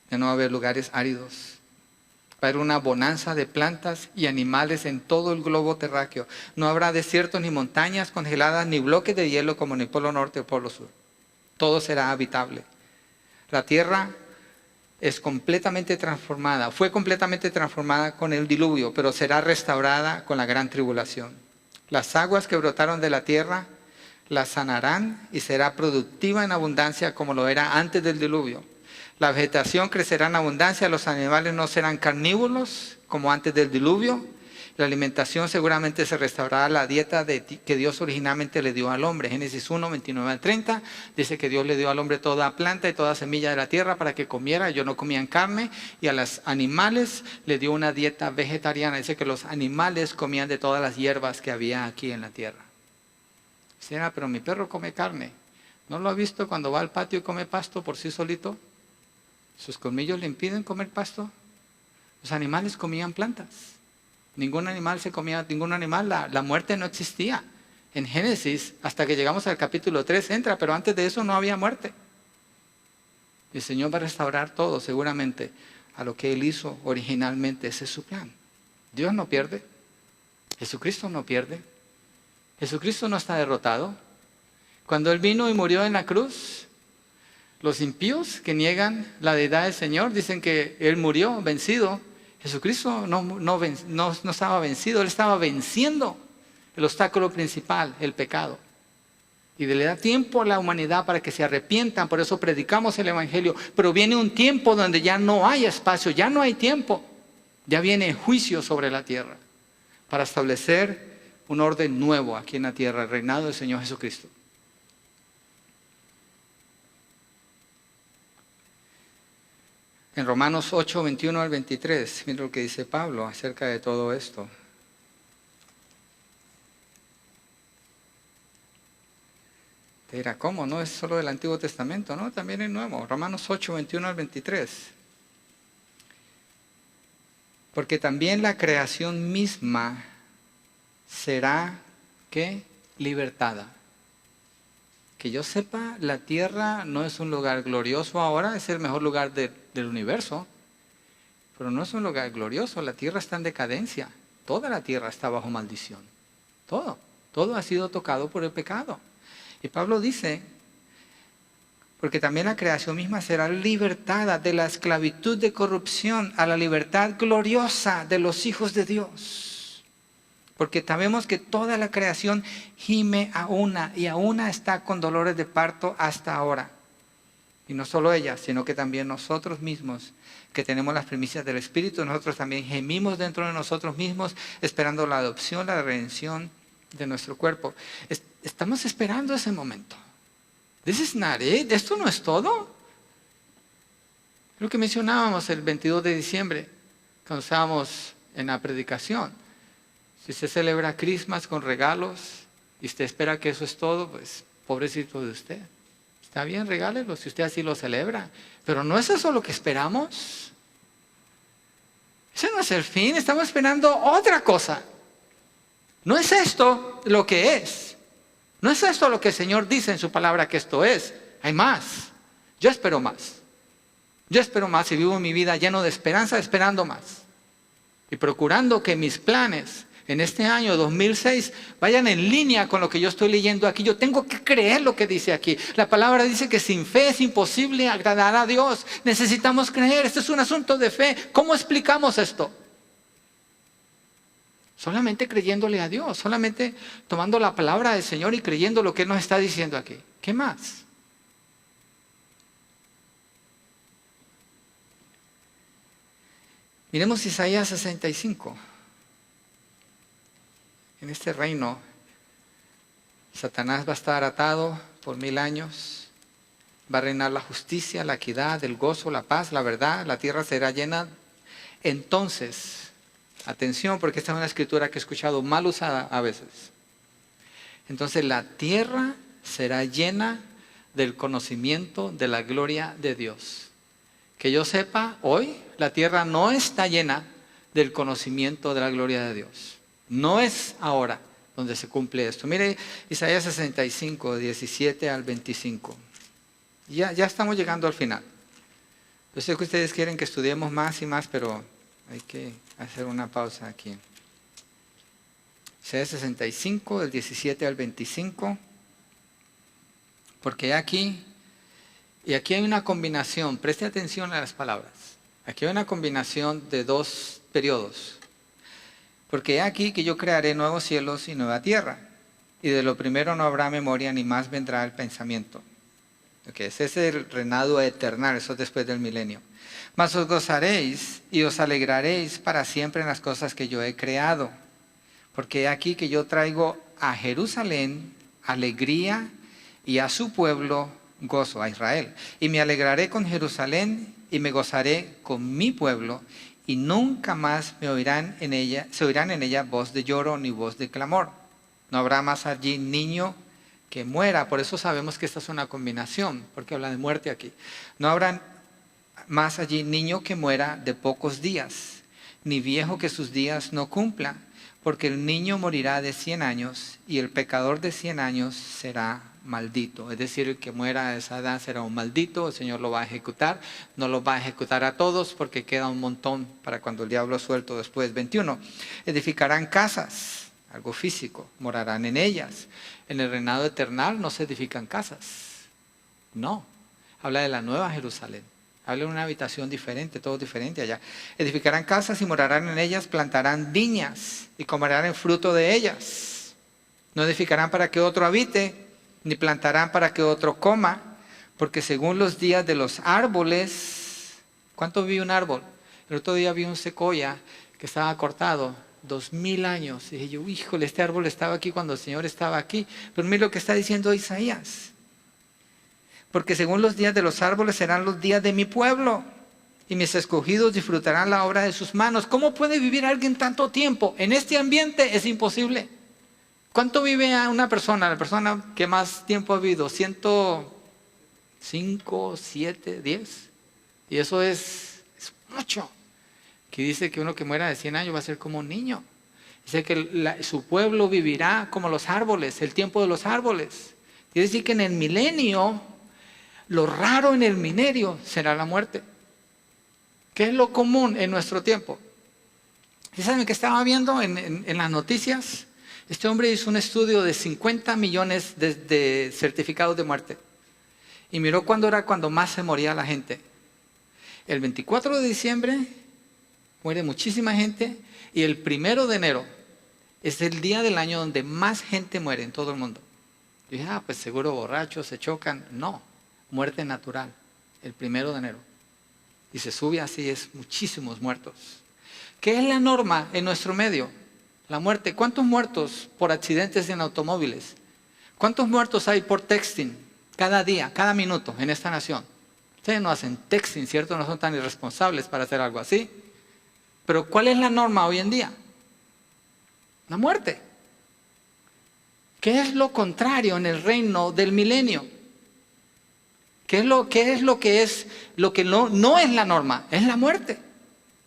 Ya no va a haber lugares áridos. Va a haber una bonanza de plantas y animales en todo el globo terráqueo. No habrá desiertos ni montañas congeladas ni bloques de hielo como en el polo norte o polo sur. Todo será habitable. La tierra es completamente transformada, fue completamente transformada con el diluvio, pero será restaurada con la gran tribulación. Las aguas que brotaron de la tierra la sanarán y será productiva en abundancia como lo era antes del diluvio. La vegetación crecerá en abundancia, los animales no serán carnívoros como antes del diluvio. La alimentación seguramente se restaurará a la dieta que Dios originalmente le dio al hombre. Génesis 1, 29 al 30 dice que Dios le dio al hombre toda planta y toda semilla de la tierra para que comiera. Ellos no comían carne, y a los animales le dio una dieta vegetariana. Dice que los animales comían de todas las hierbas que había aquí en la tierra. Dice, pero mi perro come carne. ¿No lo ha visto cuando va al patio y come pasto por sí solito? ¿Sus colmillos le impiden comer pasto? Los animales comían plantas. Ningún animal se comía, la muerte no existía. En Génesis, hasta que llegamos al capítulo 3 entra, pero antes de eso no había muerte. El Señor va a restaurar todo seguramente a lo que Él hizo originalmente. Ese es su plan. Dios no pierde. Jesucristo no pierde. Jesucristo no está derrotado. Cuando Él vino y murió en la cruz, los impíos que niegan la deidad del Señor dicen que Él murió vencido. Jesucristo no estaba vencido, Él estaba venciendo el obstáculo principal, el pecado. Y le da tiempo a la humanidad para que se arrepientan, por eso predicamos el Evangelio. Pero viene un tiempo donde ya no hay espacio, ya no hay tiempo. Ya viene juicio sobre la tierra para establecer un orden nuevo aquí en la tierra, el reinado del Señor Jesucristo. En Romanos 8, 21 al 23, mira lo que dice Pablo acerca de todo esto. Te dirá, ¿cómo? No es solo del Antiguo Testamento, ¿no? También el Nuevo. Romanos 8, 21 al 23. Porque también la creación misma será, ¿qué? Libertada. Que yo sepa, la tierra no es un lugar glorioso ahora, es el mejor lugar del universo, pero no es un lugar glorioso, la tierra está en decadencia, toda la tierra está bajo maldición, todo ha sido tocado por el pecado. Y Pablo dice, porque también la creación misma será libertada de la esclavitud de corrupción a la libertad gloriosa de los hijos de Dios. Porque sabemos que toda la creación gime a una y a una está con dolores de parto hasta ahora. Y no solo ella, sino que también nosotros mismos, que tenemos las primicias del Espíritu, nosotros también gemimos dentro de nosotros mismos, esperando la adopción, la redención de nuestro cuerpo. Estamos esperando ese momento. This is not it. Esto no es todo. Lo que mencionábamos el 22 de diciembre, cuando estábamos en la predicación. Si usted celebra Christmas con regalos y usted espera que eso es todo, pues pobrecito de usted. Está bien, regálelo si usted así lo celebra. Pero no es eso lo que esperamos. Ese no es el fin, estamos esperando otra cosa. No es esto lo que es. No es esto lo que el Señor dice en su palabra que esto es. Hay más. Yo espero más. Yo espero más y vivo mi vida lleno de esperanza, esperando más. Y procurando que mis planes en este año 2006 vayan en línea con lo que yo estoy leyendo aquí. Yo tengo que creer lo que dice aquí. La palabra dice que sin fe es imposible agradar a Dios. Necesitamos creer. Esto es un asunto de fe. ¿Cómo explicamos esto? Solamente creyéndole a Dios, solamente tomando la palabra del Señor y creyendo lo que Él nos está diciendo aquí. ¿Qué más? Miremos Isaías 65. En este reino, Satanás va a estar atado por 1000 años. Va a reinar la justicia, la equidad, el gozo, la paz, la verdad. La tierra será llena. Entonces, atención, porque esta es una escritura que he escuchado mal usada a veces. Entonces, la tierra será llena del conocimiento de la gloria de Dios. Que yo sepa, hoy la tierra no está llena del conocimiento de la gloria de Dios. No es ahora donde se cumple esto. Mire Isaías 65, 17 al 25. Ya estamos llegando al final. Yo sé que ustedes quieren que estudiemos más y más, pero hay que hacer una pausa aquí. Isaías 65, del 17 al 25. Porque aquí Y aquí hay una combinación, preste atención a las palabras. Aquí hay una combinación de dos periodos. Porque he aquí que yo crearé nuevos cielos y nueva tierra. Y de lo primero no habrá memoria, ni más vendrá el pensamiento. Okay, ese es el reinado eterno, eso es después del milenio. Mas os gozaréis y os alegraréis para siempre en las cosas que yo he creado. Porque he aquí que yo traigo a Jerusalén alegría y a su pueblo gozo, a Israel. Y me alegraré con Jerusalén y me gozaré con mi pueblo, y nunca más se oirán en ella voz de lloro ni voz de clamor. No habrá más allí niño que muera. Por eso sabemos que esta es una combinación, porque habla de muerte aquí. No habrá más allí niño que muera de pocos días, ni viejo que sus días no cumpla, porque el niño morirá de 100 años y el pecador de 100 años será maldito. Es decir, el que muera a esa edad será un maldito, el Señor lo va a ejecutar. No lo va a ejecutar a todos porque queda un montón para cuando el diablo es suelto después. 21. Edificarán casas, algo físico, morarán en ellas. En el reinado eterno no se edifican casas. No, habla de la nueva Jerusalén. Habla de una habitación diferente, todo diferente allá. Edificarán casas y morarán en ellas, plantarán viñas y comerán el fruto de ellas. No edificarán para que otro habite, ni plantarán para que otro coma, porque según los días de los árboles, ¿cuánto vive un árbol? El otro día vi un secoya que estaba cortado, 2000 años. Y dije yo, híjole, este árbol estaba aquí cuando el Señor estaba aquí. Pero mira lo que está diciendo Isaías. Porque según los días de los árboles serán los días de mi pueblo, y mis escogidos disfrutarán la obra de sus manos. ¿Cómo puede vivir alguien tanto tiempo? En este ambiente es imposible. ¿Cuánto vive una persona? La persona que más tiempo ha vivido, 105, 7, 10. Y eso es mucho. Que dice que uno que muera de 100 años va a ser como un niño. Dice que su pueblo vivirá como los árboles, el tiempo de los árboles. Quiere decir que en el milenio, lo raro en el milenio será la muerte. ¿Qué es lo común en nuestro tiempo? ¿Y saben que estaba viendo en las noticias? Este hombre hizo un estudio de 50 millones de certificados de muerte. Y miró cuándo era cuando más se moría la gente. El 24 de diciembre muere muchísima gente. Y el 1 de enero es el día del año donde más gente muere en todo el mundo. Y dije, pues seguro borrachos, se chocan. No, muerte natural, el 1 de enero. Y se sube así, es muchísimos muertos. ¿Qué es la norma en nuestro medio? La muerte. ¿Cuántos muertos por accidentes en automóviles? ¿Cuántos muertos hay por texting cada día, cada minuto en esta nación? Ustedes no hacen texting, ¿cierto? No son tan irresponsables para hacer algo así. Pero ¿cuál es la norma hoy en día? La muerte. ¿Qué es lo contrario en el reino del milenio? ¿Qué es lo que no es la norma? Es la muerte.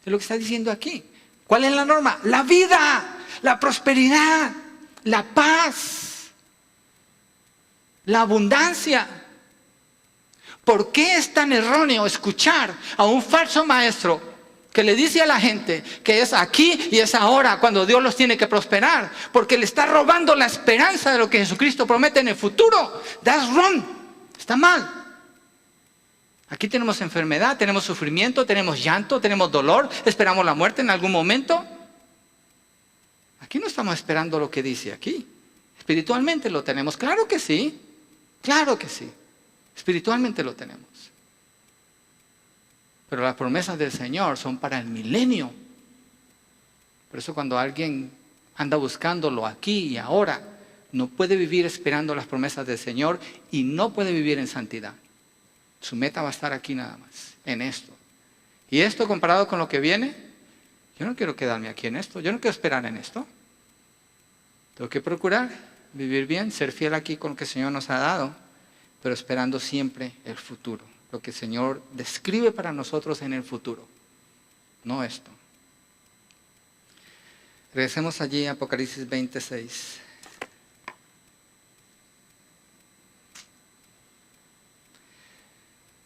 Es lo que está diciendo aquí. ¿Cuál es la norma? La vida, la prosperidad, la paz, la abundancia. ¿Por qué es tan erróneo escuchar a un falso maestro que le dice a la gente que es aquí y es ahora cuando Dios los tiene que prosperar? Porque le está robando la esperanza de lo que Jesucristo promete en el futuro. That's wrong. Está mal. Aquí tenemos enfermedad, tenemos sufrimiento, tenemos llanto, tenemos dolor, esperamos la muerte en algún momento. Aquí no estamos esperando lo que dice aquí. Espiritualmente lo tenemos, claro que sí, espiritualmente lo tenemos. Pero las promesas del Señor son para el milenio. Por eso cuando alguien anda buscándolo aquí y ahora, no puede vivir esperando las promesas del Señor y no puede vivir en santidad. Su meta va a estar aquí nada más, en esto. Y esto comparado con lo que viene, yo no quiero quedarme aquí en esto, yo no quiero esperar en esto. Tengo que procurar vivir bien, ser fiel aquí con lo que el Señor nos ha dado, pero esperando siempre el futuro, lo que el Señor describe para nosotros en el futuro, no esto. Regresemos allí a Apocalipsis 26.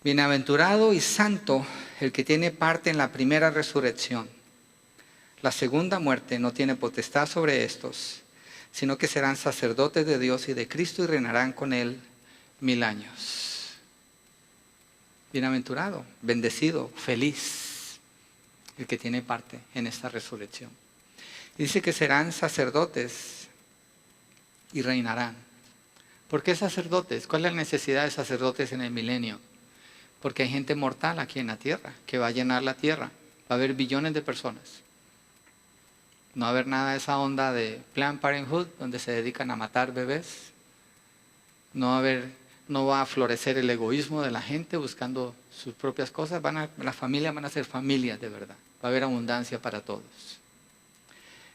Bienaventurado y santo el que tiene parte en la primera resurrección. La segunda muerte no tiene potestad sobre estos, sino que serán sacerdotes de Dios y de Cristo y reinarán con él 1000 años. Bienaventurado, bendecido, feliz, el que tiene parte en esta resurrección. Dice que serán sacerdotes y reinarán. ¿Por qué sacerdotes? ¿Cuál es la necesidad de sacerdotes en el milenio? Porque hay gente mortal aquí en la tierra, que va a llenar la tierra. Va a haber billones de personas. No va a haber nada de esa onda de Planned Parenthood, donde se dedican a matar bebés. No va a florecer el egoísmo de la gente buscando sus propias cosas. Las familias van a ser familias de verdad. Va a haber abundancia para todos.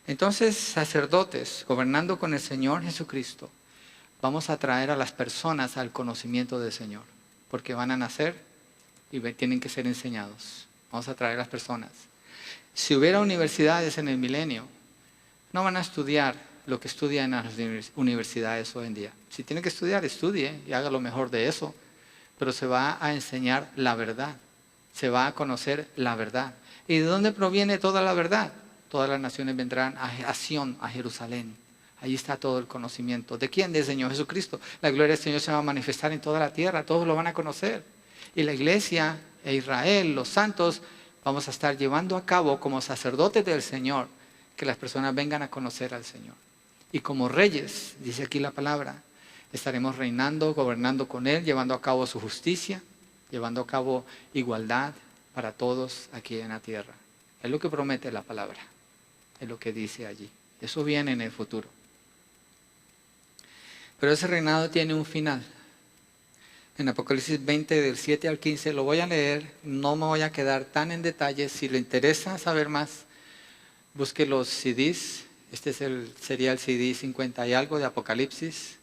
Entonces, sacerdotes, gobernando con el Señor Jesucristo, vamos a traer a las personas al conocimiento del Señor, porque van a nacer y tienen que ser enseñados. Vamos a traer a las personas. Si hubiera universidades en el milenio, no van a estudiar lo que estudian en las universidades hoy en día. Si tiene que estudiar, estudie y haga lo mejor de eso, pero se va a enseñar la verdad, se va a conocer la verdad. ¿Y de dónde proviene toda la verdad? Todas las naciones vendrán a Sión, a Jerusalén. Ahí está todo el conocimiento. ¿De quién? Del Señor Jesucristo. La gloria del Señor se va a manifestar en toda la tierra, todos lo van a conocer. Y la iglesia e Israel, los santos, vamos a estar llevando a cabo como sacerdotes del Señor, que las personas vengan a conocer al Señor. Y como reyes, dice aquí la palabra, estaremos reinando, gobernando con Él, llevando a cabo su justicia, llevando a cabo igualdad para todos aquí en la tierra. Es lo que promete la palabra, es lo que dice allí. Eso viene en el futuro. Pero ese reinado tiene un final. En Apocalipsis 20, del 7 al 15, lo voy a leer, no me voy a quedar tan en detalle. Si le interesa saber más, busque los CDs. Este sería el CD 50 y algo de Apocalipsis.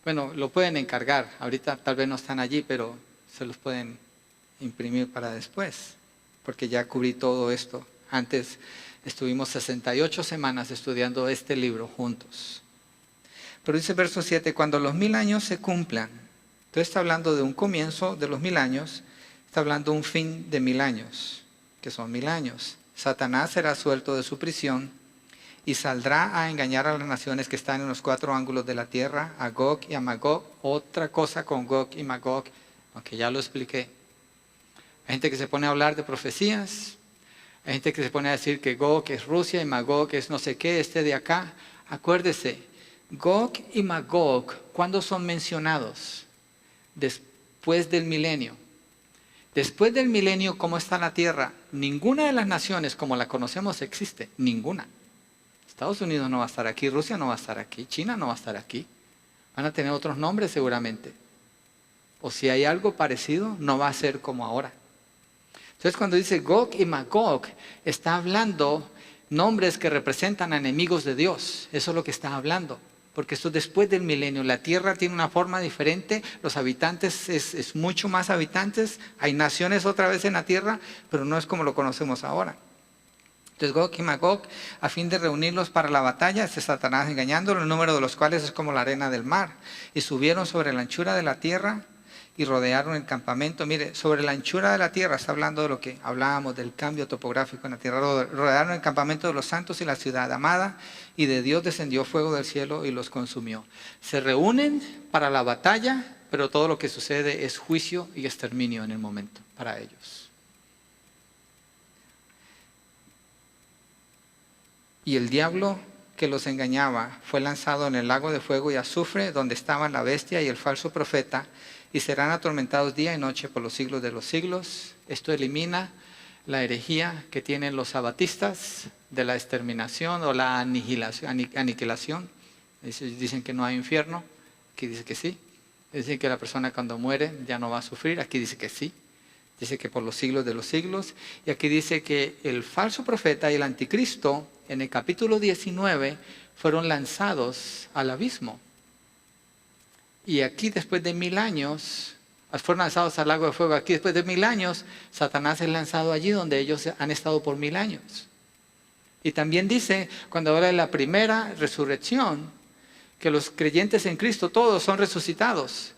Bueno, lo pueden encargar. Ahorita tal vez no están allí, pero se los pueden imprimir para después, porque ya cubrí todo esto. Antes estuvimos 68 semanas estudiando este libro juntos. Pero dice verso 7, cuando los 1000 años se cumplan. Entonces está hablando de un comienzo de los 1000 años, está hablando de un fin de 1000 años, que son 1000 años. Satanás será suelto de su prisión y saldrá a engañar a las naciones que están en los 4 ángulos de la tierra, a Gog y a Magog. Otra cosa con Gog y Magog, aunque ya lo expliqué. Hay gente que se pone a hablar de profecías, hay gente que se pone a decir que Gog es Rusia y Magog es no sé qué, de acá. Acuérdese, Gog y Magog, ¿cuándo son mencionados? Después del milenio. Después del milenio, ¿cómo está la tierra? Ninguna de las naciones como la conocemos existe, ninguna. Estados Unidos no va a estar aquí, Rusia no va a estar aquí, China no va a estar aquí. Van a tener otros nombres seguramente. O si hay algo parecido, no va a ser como ahora. Entonces cuando dice Gog y Magog, está hablando nombres que representan a enemigos de Dios. Eso es lo que está hablando. Porque esto es después del milenio. La tierra tiene una forma diferente, los habitantes es mucho más habitantes, hay naciones otra vez en la tierra, pero no es como lo conocemos ahora. Entonces Gog y Magog, a fin de reunirlos para la batalla, Satanás engañándolo, el número de los cuales es como la arena del mar. Y subieron sobre la anchura de la tierra y rodearon el campamento. Mire, sobre la anchura de la tierra, está hablando de lo que hablábamos del cambio topográfico en la tierra. Rodearon el campamento de los santos y la ciudad amada, y de Dios descendió fuego del cielo y los consumió. Se reúnen para la batalla, pero todo lo que sucede es juicio y exterminio en el momento para ellos. Y el diablo que los engañaba fue lanzado en el lago de fuego y azufre, donde estaban la bestia y el falso profeta, y serán atormentados día y noche por los siglos de los siglos. Esto elimina la herejía que tienen los sabatistas de la exterminación o la aniquilación. Dicen que no hay infierno, aquí dice que sí. Dicen que la persona cuando muere ya no va a sufrir, aquí dice que sí. Dice que por los siglos de los siglos. Y aquí dice que el falso profeta y el anticristo en el capítulo 19 fueron lanzados al abismo. Y aquí después de 1000 años, fueron lanzados al lago de fuego. Aquí después de 1000 años, Satanás es lanzado allí donde ellos han estado por 1000 años. Y también dice, cuando habla de la primera resurrección, que los creyentes en Cristo todos son resucitados.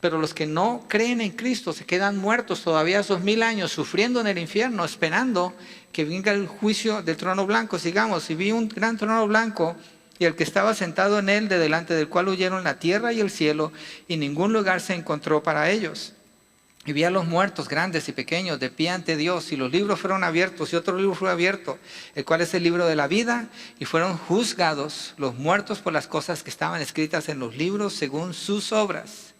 Pero los que no creen en Cristo se quedan muertos todavía esos 1000 años, sufriendo en el infierno, esperando que venga el juicio del trono blanco. Sigamos, y vi un gran trono blanco, y el que estaba sentado en él, de delante del cual huyeron la tierra y el cielo, y ningún lugar se encontró para ellos. Y vi a los muertos, grandes y pequeños, de pie ante Dios, y los libros fueron abiertos, y otro libro fue abierto, el cual es el libro de la vida, y fueron juzgados los muertos por las cosas que estaban escritas en los libros según sus obras.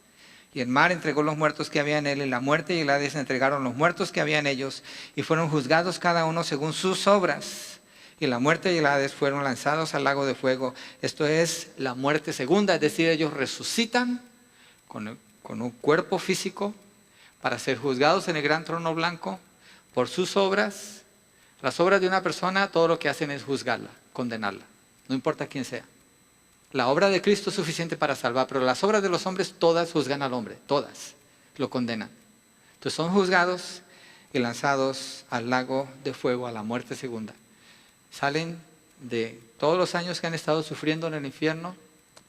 Y el mar entregó los muertos que había en él, y la muerte y el Hades entregaron los muertos que había en ellos, y fueron juzgados cada uno según sus obras. Y la muerte y el Hades fueron lanzados al lago de fuego. Esto es la muerte segunda, es decir, ellos resucitan con un cuerpo físico, para ser juzgados en el gran trono blanco por sus obras. Las obras de una persona, todo lo que hacen es juzgarla, condenarla, no importa quién sea. La obra de Cristo es suficiente para salvar, pero las obras de los hombres todas juzgan al hombre, todas lo condenan. Entonces son juzgados y lanzados al lago de fuego, a la muerte segunda. Salen de todos los años que han estado sufriendo en el infierno.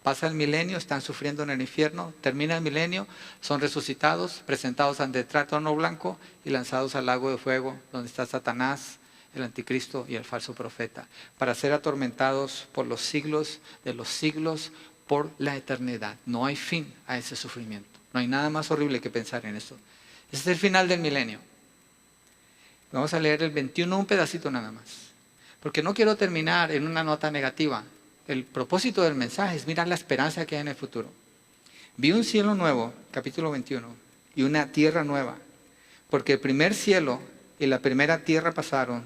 Pasa el milenio, están sufriendo en el infierno, termina el milenio, son resucitados, presentados ante el trono blanco y lanzados al lago de fuego, donde está Satanás, el anticristo y el falso profeta, para ser atormentados por los siglos de los siglos, por la eternidad. No hay fin a ese sufrimiento. No hay nada más horrible que pensar en eso. Ese es el final del milenio. Vamos a leer el 21, un pedacito nada más, porque no quiero terminar en una nota negativa. El propósito del mensaje es mirar la esperanza que hay en el futuro. Vi un cielo nuevo, capítulo 21, y una tierra nueva, porque el primer cielo y la primera tierra pasaron,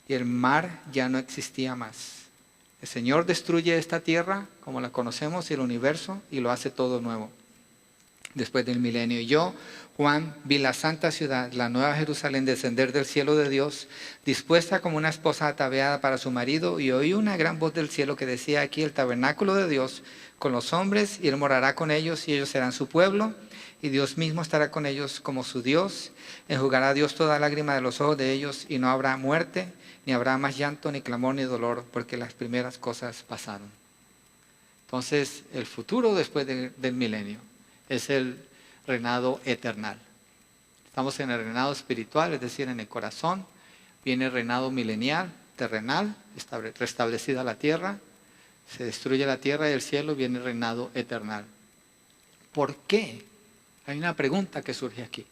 y el mar ya no existía más. El Señor destruye esta tierra, como la conocemos, y el universo, y lo hace todo nuevo, después del milenio. Y yo, Juan, vi la santa ciudad, la nueva Jerusalén, descender del cielo de Dios, dispuesta como una esposa ataviada para su marido, y oí una gran voz del cielo que decía: aquí el tabernáculo de Dios con los hombres, y Él morará con ellos, y ellos serán su pueblo, y Dios mismo estará con ellos como su Dios. Enjugará a Dios toda lágrima de los ojos de ellos, y no habrá muerte, ni habrá más llanto, ni clamor, ni dolor, porque las primeras cosas pasaron. Entonces, el futuro después del milenio es el reinado eternal. Estamos en el reinado espiritual, es decir, en el corazón. Viene el reinado milenial, terrenal, restablecida la tierra. Se destruye la tierra y el cielo, viene el reinado eternal. ¿Por qué? Hay una pregunta que surge aquí.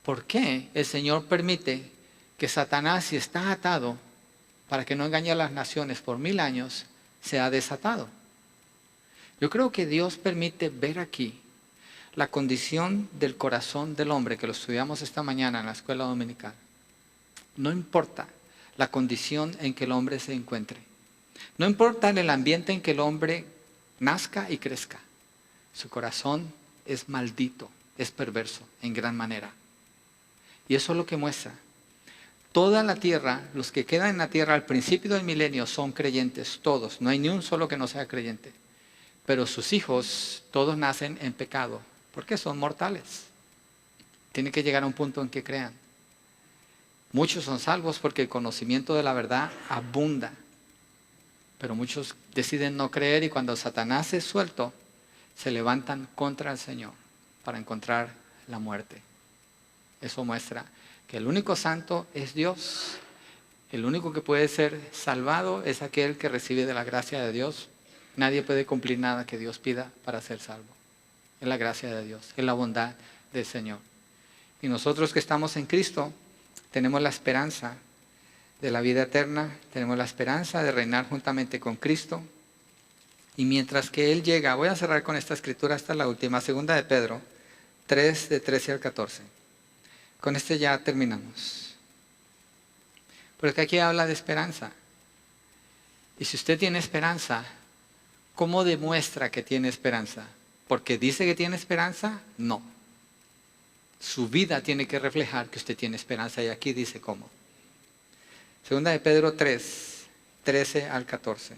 ¿Por qué el Señor permite que Satanás, si está atado para que no engañe a las naciones por 1000 años, sea desatado? Yo creo que Dios permite ver aquí la condición del corazón del hombre, que lo estudiamos esta mañana en la escuela dominical. No importa la condición en que el hombre se encuentre. No importa el ambiente en que el hombre nazca y crezca. Su corazón es maldito, es perverso en gran manera. Y eso es lo que muestra. Toda la tierra, los que quedan en la tierra al principio del milenio son creyentes, todos. No hay ni un solo que no sea creyente. Pero sus hijos, todos nacen en pecado, porque son mortales. Tienen que llegar a un punto en que crean. Muchos son salvos porque el conocimiento de la verdad abunda. Pero muchos deciden no creer, y cuando Satanás es suelto, se levantan contra el Señor para encontrar la muerte. Eso muestra que el único santo es Dios. El único que puede ser salvado es aquel que recibe de la gracia de Dios. Nadie puede cumplir nada que Dios pida para ser salvo. Es la gracia de Dios, es la bondad del Señor. Y nosotros que estamos en Cristo tenemos la esperanza de la vida eterna, tenemos la esperanza de reinar juntamente con Cristo. Y mientras que Él llega, voy a cerrar con esta escritura, esta es la última, segunda de Pedro 3, de 13 al 14. Con este ya terminamos. Porque aquí habla de esperanza. Y si usted tiene esperanza, ¿cómo demuestra que tiene esperanza? ¿Porque dice que tiene esperanza? No. Su vida tiene que reflejar que usted tiene esperanza, y aquí dice cómo. Segunda de Pedro 3, 13 al 14.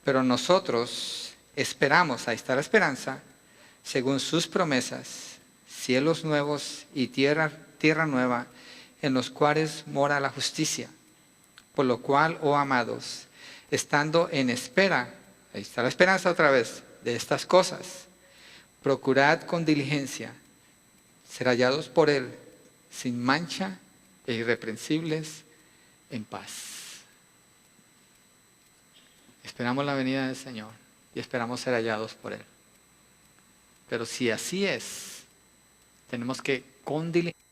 Pero nosotros esperamos, ahí está la esperanza, según sus promesas, cielos nuevos y tierra nueva, en los cuales mora la justicia. Por lo cual, oh amados, estando en espera, ahí está la esperanza otra vez, de estas cosas, procurad con diligencia ser hallados por Él, sin mancha e irreprensibles, en paz. Esperamos la venida del Señor y esperamos ser hallados por Él. Pero si así es, tenemos que con diligencia.